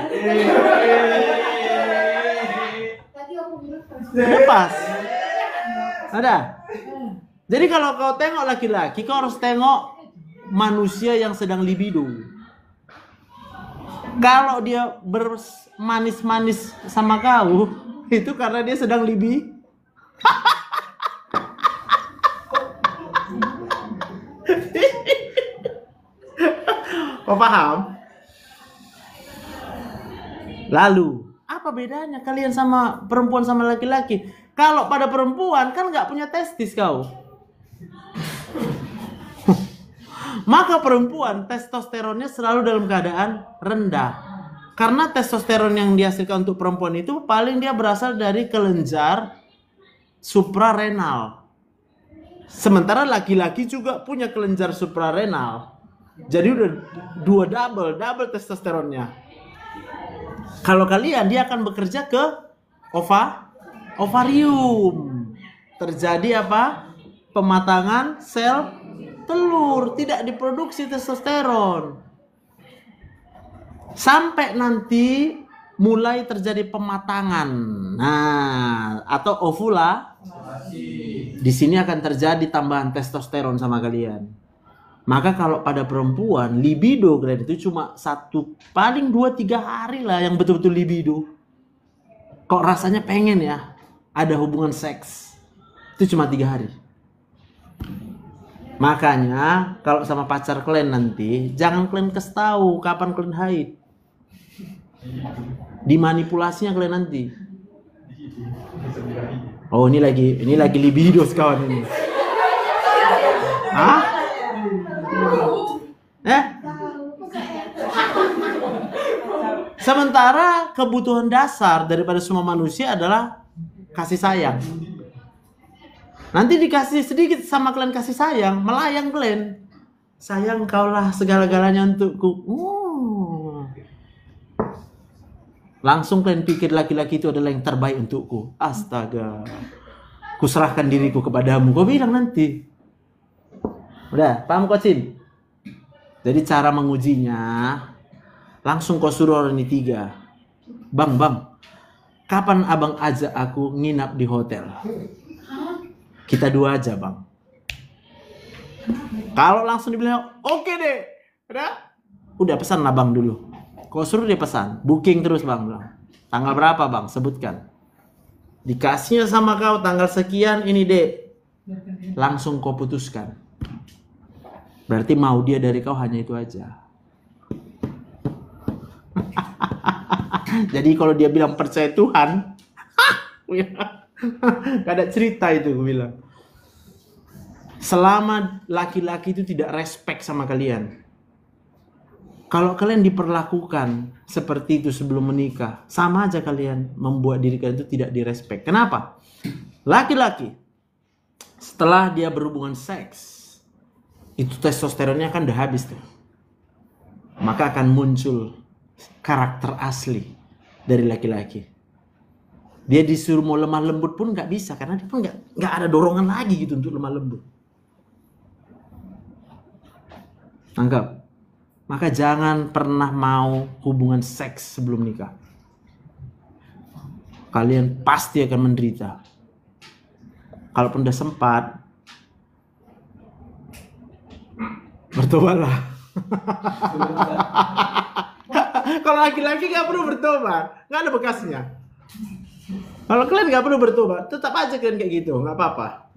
Speaker 5: tadi aku bilang
Speaker 1: Lepas. Ada. Jadi kalau kau tengok laki-laki, kau harus tengok manusia yang sedang libido. Kalau dia bermanis-manis sama kau, itu karena dia sedang Kau paham? Lalu, apa bedanya kalian sama perempuan sama laki-laki? Kalau pada perempuan kan nggak punya testis kau. Maka perempuan testosteronnya selalu dalam keadaan rendah. Karena testosteron yang dihasilkan untuk perempuan itu paling dia berasal dari kelenjar suprarenal. Sementara laki-laki juga punya kelenjar suprarenal. Jadi udah double testosteronnya. Kalau kalian, dia akan bekerja ke ovarium. Terjadi apa? Pematangan sel telur, tidak diproduksi testosteron. Sampai nanti mulai terjadi pematangan. Nah, atau ovulasi. Di sini akan terjadi tambahan testosteron sama kalian. Maka kalau pada perempuan, libido kalian itu cuma 1, paling 2-3 hari lah yang betul-betul libido. Kok rasanya pengen ya? ada hubungan seks itu cuma 3 hari. Makanya kalau sama pacar kalian nanti jangan kalian kasih tahu kapan kalian haid. Dimanipulasinya kalian nanti. Oh ini lagi libido kawan ini. Hah? Sementara kebutuhan dasar daripada semua manusia adalah kasih sayang. Nanti dikasih sedikit sama kalian kasih sayang, melayang kalian. Sayang kaulah segala-galanya untukku. Langsung kalian pikir laki-laki itu adalah yang terbaik untukku. Astaga. Kuserahkan diriku kepadamu. Kau bilang nanti. Udah, paham Coachin? Jadi cara mengujinya, langsung kau suruh orang ini 3. Bang, kapan abang ajak aku nginap di hotel? Kita 2 aja bang. Kalau langsung dibilang oke deh, udah pesan lah bang dulu. Kau suruh dia pesan, booking terus bang bilang. Tanggal berapa bang? Sebutkan. Dikasihnya sama kau tanggal sekian ini deh. Langsung kau putuskan. Berarti mau dia dari kau hanya itu aja. Jadi kalau dia bilang percaya Tuhan, gak ada cerita itu gue bilang. Selama laki-laki itu tidak respect sama kalian, kalau kalian diperlakukan seperti itu sebelum menikah, sama aja kalian membuat diri kalian itu tidak direspek. Kenapa? Laki-laki setelah dia berhubungan seks, itu testosteronnya kan udah habis tuh. Maka akan muncul karakter asli dari laki-laki. Dia disuruh mau lemah lembut pun nggak bisa, karena dia pun nggak ada dorongan lagi gitu untuk lemah lembut. Anggap. Maka jangan pernah mau hubungan seks sebelum nikah. Kalian pasti akan menderita. Kalaupun udah sempat, bertobatlah. Kalau laki-laki nggak perlu bertobat, nggak ada bekasnya. Kalau kalian nggak perlu bertobat, tetap aja kalian kayak gitu, nggak apa-apa.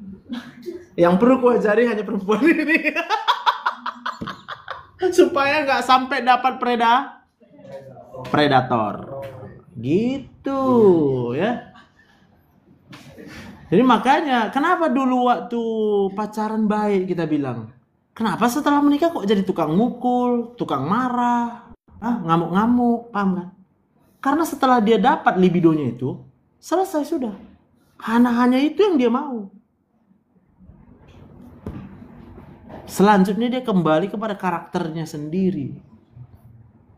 Speaker 1: Yang perlu ku ajari hanya perempuan ini. Supaya nggak sampai dapat predator. Gitu ya. Jadi makanya kenapa dulu waktu pacaran baik kita bilang, kenapa setelah menikah kok jadi tukang mukul, tukang marah, ngamuk-ngamuk, paham kan? Karena setelah dia dapat libidonya itu, selesai sudah. Hanya itu yang dia mau. Selanjutnya dia kembali kepada karakternya sendiri.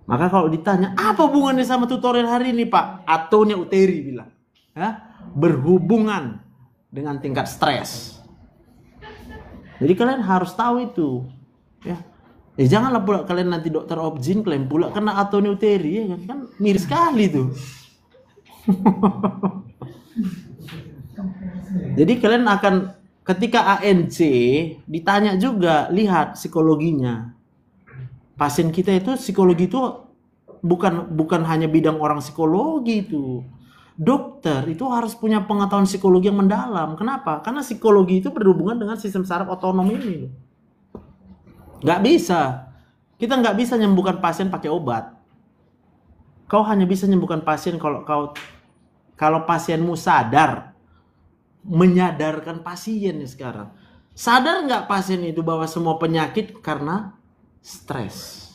Speaker 1: Maka kalau ditanya, apa hubungannya sama tutorial hari ini Pak? Atonia Uteri bilang. Berhubungan dengan tingkat stres. Jadi kalian harus tahu itu. Ya. Janganlah pula kalian nanti dokter objin kalian pula kena Atonia Uteri. Ya kan miris sekali tuh. Jadi kalian akan ketika ANC ditanya juga, lihat psikologinya. Pasien kita itu psikologi itu bukan hanya bidang orang psikologi itu. Dokter itu harus punya pengetahuan psikologi yang mendalam. Kenapa? Karena psikologi itu berhubungan dengan sistem saraf otonom ini. Nggak bisa. Kita nggak bisa menyembuhkan pasien pakai obat. Kau hanya bisa menyembuhkan pasien kalau pasienmu sadar. Menyadarkan pasiennya sekarang. Sadar nggak pasien itu bahwa semua penyakit karena stres.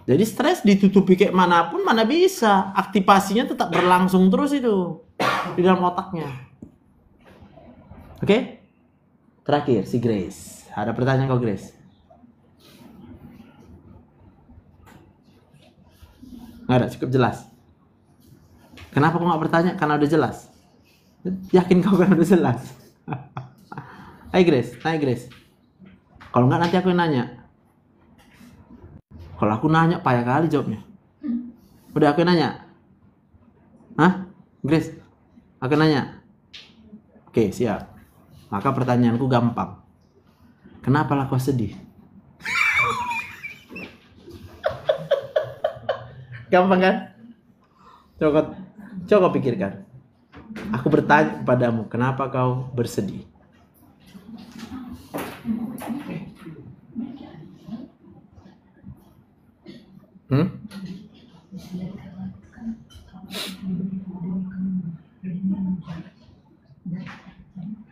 Speaker 1: Jadi stres ditutupi kayak manapun mana bisa. Aktivasinya tetap berlangsung terus itu di dalam otaknya. Oke? Terakhir si Grace. Ada pertanyaan kau Grace? Nggak ada, cukup jelas. Kenapa kau nggak bertanya? Karena udah jelas. Yakin kau kan udah jelas. Hai Grace, tanya Grace. Kalau enggak nanti aku yang nanya. Kalau aku nanya payah kali jawabnya. Udah aku yang nanya. Hah? Grace, aku yang nanya. Oke, siap. Maka pertanyaanku gampang. Kenapa lah kau sedih? Gampang kan? Coba pikirkan. Aku bertanya kepadamu, kenapa kau bersedih?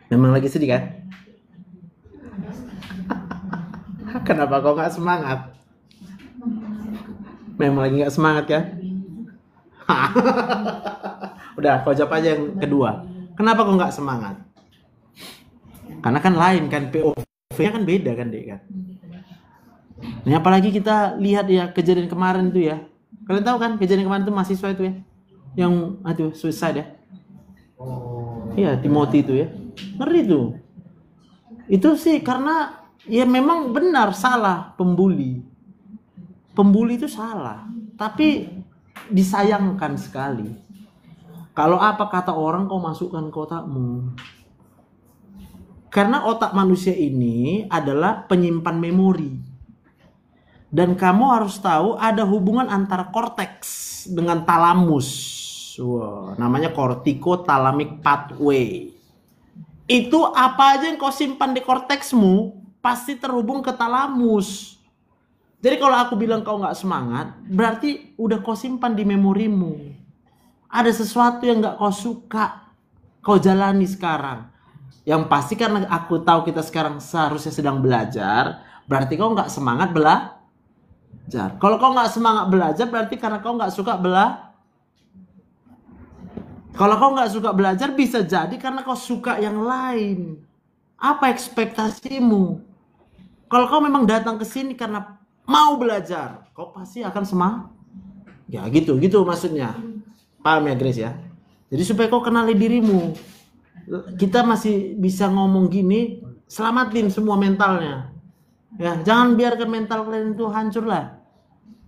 Speaker 1: Memang lagi sedih kan? Kenapa kau nggak semangat? Memang lagi nggak semangat kan? Udah, kau jawab aja yang kedua. Kenapa kau nggak semangat? Karena kan lain kan, POV-nya kan beda kan, Dek kan? Ini apalagi kita lihat ya kejadian kemarin itu ya. Kalian tahu kan kejadian kemarin itu mahasiswa itu ya, yang suicide ya. Iya, Timothy itu ya. Ngeri tuh. Itu sih karena ya memang benar salah pembuli. Pembuli itu salah, tapi disayangkan sekali. Kalau apa kata orang kau masukkan ke otakmu. Karena otak manusia ini adalah penyimpan memori. Dan kamu harus tahu ada hubungan antara korteks dengan talamus. Wow, namanya corticothalamic pathway. Itu apa aja yang kau simpan di korteksmu pasti terhubung ke talamus. Jadi kalau aku bilang kau nggak semangat, berarti udah kau simpan di memorimu. Ada sesuatu yang nggak kau suka, kau jalani sekarang. Yang pasti karena aku tahu kita sekarang seharusnya sedang belajar, berarti kau nggak semangat belajar. Kalau kau nggak semangat belajar, berarti karena kau nggak suka belajar. Kalau kau nggak suka belajar, bisa jadi karena kau suka yang lain. Apa ekspektasimu? Kalau kau memang datang ke sini karena mau belajar, kau pasti akan semangat. Ya gitu maksudnya. Paham ya Grace ya? Jadi supaya kau kenali dirimu. Kita masih bisa ngomong gini, selamatin semua mentalnya. Ya, jangan biarkan mental kalian itu hancur lah.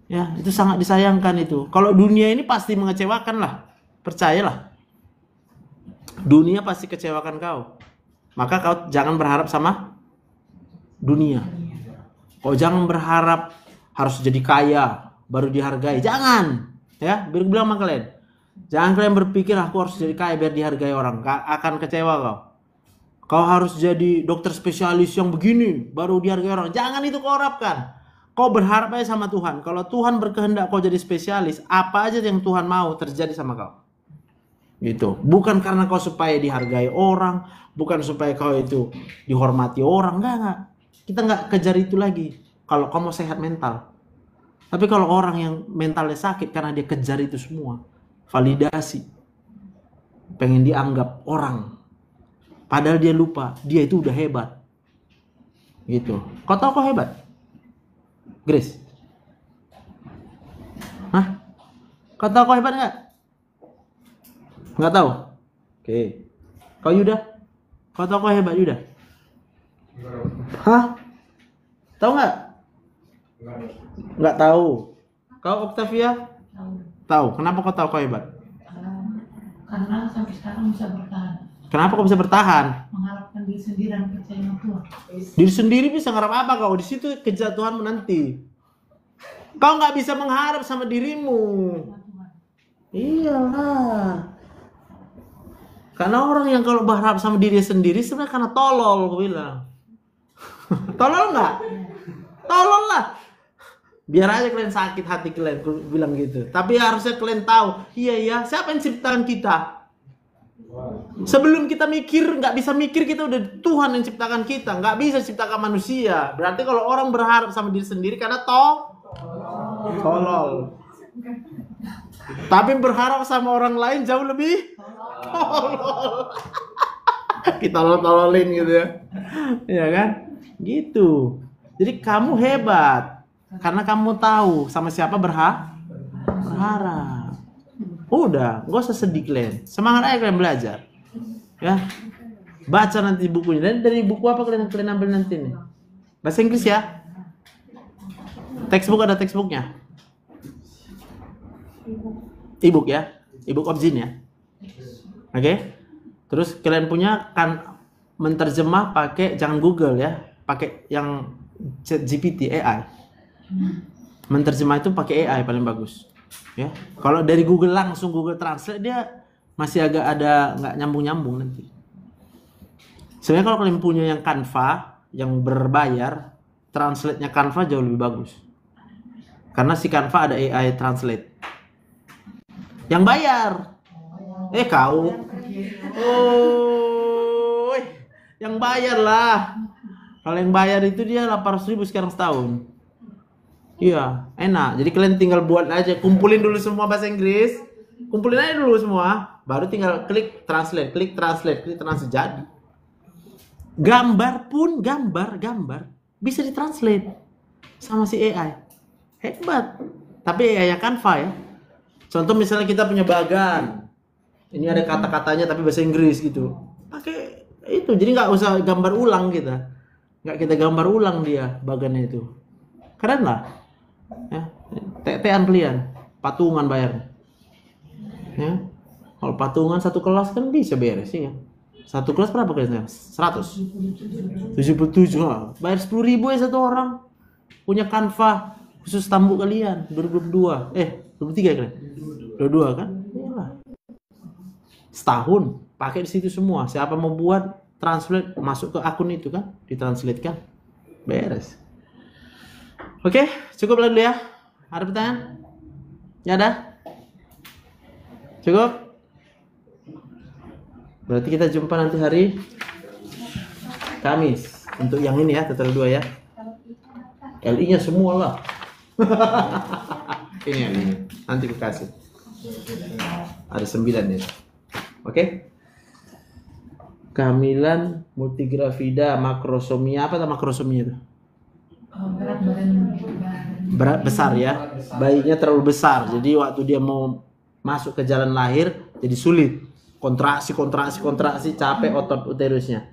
Speaker 1: Ya, itu sangat disayangkan itu. Kalau dunia ini pasti mengecewakan lah. Percayalah. Dunia pasti kecewakan kau. Maka kau jangan berharap sama dunia. Kau jangan berharap harus jadi kaya baru dihargai. Jangan. Ya, biar bilang sama kalian. Jangan kalian berpikir aku harus jadi kaya biar dihargai orang. Akan kecewa kau. Kau harus jadi dokter spesialis yang begini baru dihargai orang. Jangan itu kau harapkan. Kau berharap aja sama Tuhan. Kalau Tuhan berkehendak kau jadi spesialis, apa aja yang Tuhan mau terjadi sama kau. Gitu. Bukan karena kau supaya dihargai orang, bukan supaya kau itu dihormati orang, enggak. Kita enggak kejar itu lagi. Kalau kau mau sehat mental. Tapi kalau orang yang mentalnya sakit karena dia kejar itu semua, validasi, pengen dianggap orang, padahal dia lupa dia itu udah hebat. Gitu. Kau tahu kau hebat? Grace? Hah? Kau tahu kau hebat enggak? Nggak tahu? Oke. Kau Yuda? Kau tahu kau hebat Yuda? Hah? Tahu nggak? Nggak tahu. Kau Octavia? Tahu. Kenapa kau tahu kau hebat?
Speaker 4: Karena sampai sekarang bisa bertahan.
Speaker 1: Kenapa kau bisa bertahan?
Speaker 4: Mengharapkan diri sendiri dan percaya sama Tuhan.
Speaker 1: Diri sendiri bisa ngarap apa kau? Di situ kejar Tuhan menanti. Kau nggak bisa mengharap sama dirimu. Iyalah. Karena orang yang kalau berharap sama diri sendiri sebenarnya karena tolol, gue bilang. Tolol nggak? Tolol lah. Biar aja kalian sakit hati kalian, gue bilang gitu. Tapi harusnya kalian tahu, iya, siapa yang ciptakan kita? Sebelum kita mikir, nggak bisa mikir kita udah Tuhan yang ciptakan kita, nggak bisa ciptakan manusia. Berarti kalau orang berharap sama diri sendiri karena tolol. Tapi berharap sama orang lain jauh lebih tolol. Kita tololin gitu ya. Ya kan? Gitu. Jadi kamu hebat karena kamu tahu sama siapa berharap. Udah, gak usah sedih kalian. Semangat aja kalian belajar. Ya. Baca nanti bukunya. Dan dari buku apa kalian ambil nanti nih? Bahasa Inggris ya? Textbook ada textbooknya? E-book ya? E-book of Jin ya? Oke? Terus kalian punya kan menterjemah pakai, jangan Google ya, pakai yang ChatGPT AI. Menterjemah itu pakai AI paling bagus. Ya. Kalau dari Google langsung Google Translate dia masih agak ada nggak nyambung-nyambung nanti. Sebenarnya kalau kalian punya yang Canva yang berbayar, translate-nya Canva jauh lebih bagus. Karena si Canva ada AI translate. Yang bayar. Kau. Oh, yang bayar lah. Kalau yang bayar itu dia 800.000 sekarang setahun. Iya, enak. Jadi kalian tinggal buat aja, kumpulin dulu semua bahasa Inggris. Kumpulin aja dulu semua, baru tinggal klik translate jadi. Gambar pun gambar bisa ditranslate sama si AI. Hebat. Tapi AI Canva ya. Contoh misalnya kita punya bagan. Ini ada kata-katanya tapi bahasa Inggris gitu. Pakai itu. Jadi nggak usah gambar ulang kita. Nggak kita gambar ulang dia bagannya itu. Keren lah. Ya. Tetean kalian. Patungan bayar. Ya. Kalau patungan satu kelas kan bisa beres ya. Satu kelas berapa kelasnya? 100. 77. Bayar 10.000 ya satu orang. Punya Canva khusus tamu kalian 2022. 23 kan? 22 kan? Iyalah. Setahun pakai di situ semua. Siapa mau buat translate masuk ke akun itu kan, ditranslate kan. Beres. Oke, cukup dulu ya. Ada pertanyaan? Ya ada? Cukup? Berarti kita jumpa nanti hari Kamis untuk yang ini ya, tutorial 2 ya. LI-nya semua lah. Ini LI-nya. Nanti aku kasih. Ada 9 ya. Oke. Kehamilan multigrafida makrosomia, apa tuh makrosomia itu?
Speaker 4: Berat badan.
Speaker 1: Berat besar ya. Bayinya terlalu besar. Jadi waktu dia mau masuk ke jalan lahir jadi sulit. Kontraksi, capek otot uterusnya.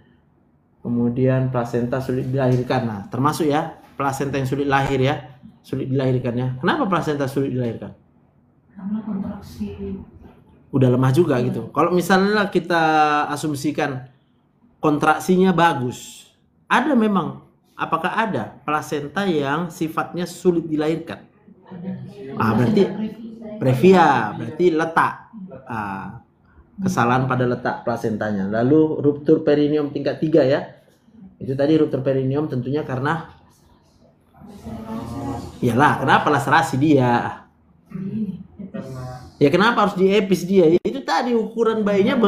Speaker 1: Kemudian plasenta sulit dilahirkan. Nah, termasuk ya plasenta yang sulit lahir ya, sulit dilahirkannya. Kenapa plasenta sulit dilahirkan?
Speaker 4: Karena kontraksi.
Speaker 1: Udah lemah juga gitu. Kalau misalnya kita asumsikan kontraksinya bagus, ada memang. Apakah ada plasenta yang sifatnya sulit dilahirkan? Berarti previa, berarti letak. Kesalahan pada letak plasentanya. Lalu ruptur perineum tingkat 3 ya. Itu tadi ruptur perineum tentunya karena iyalah, kenapa laserasi dia? Ya kenapa harus diepis dia? Itu tadi ukuran bayinya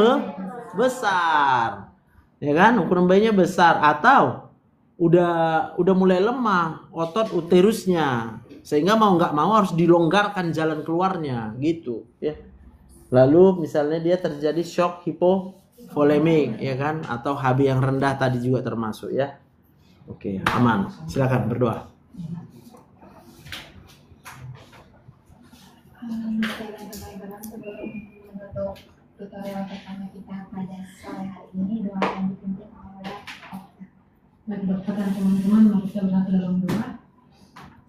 Speaker 1: besar. Ya kan? Ukuran bayinya besar atau udah mulai lemah otot uterusnya. Sehingga mau nggak mau harus dilonggarkan jalan keluarnya gitu, ya. Lalu misalnya dia terjadi shock hipovolemik ya kan, atau HB yang rendah tadi juga termasuk ya. Oke, aman. Silakan berdoa.
Speaker 3: Untuk tutorial pertama kita pada sore hari ini, doa yang dipimpin oleh Okta.
Speaker 4: Baik dokter dan teman-teman, mari kita bersatu dalam doa.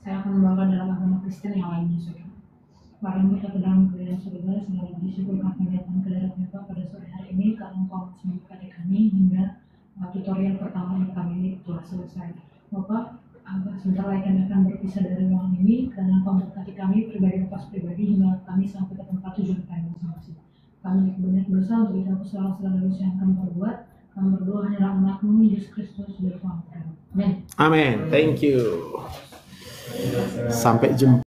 Speaker 4: Saya akan membawa dalam agama Kristen yang lainnya, saudara. Barang kita ke dalam kerajaan surga, segala puji syukur kami datang ke dalam Bapa pada sore hari ini karena Engkau masih memberkati kami hingga tutorial pertama yang kami ini telah selesai. Bapak, sebentar lagi kami akan berpisah dari ruangan ini karena Engkau memberkati kami pribadi lepas pribadi hingga kami sampai ke tempat tujuan kami masing-masing. Kami banyak dosa untuk kita segala dosa yang kami perbuat. Kami berdoa hanya dalam nama Yesus Kristus dari Tuhan. Amin.
Speaker 1: Amin. Thank you. Sampai jumpa.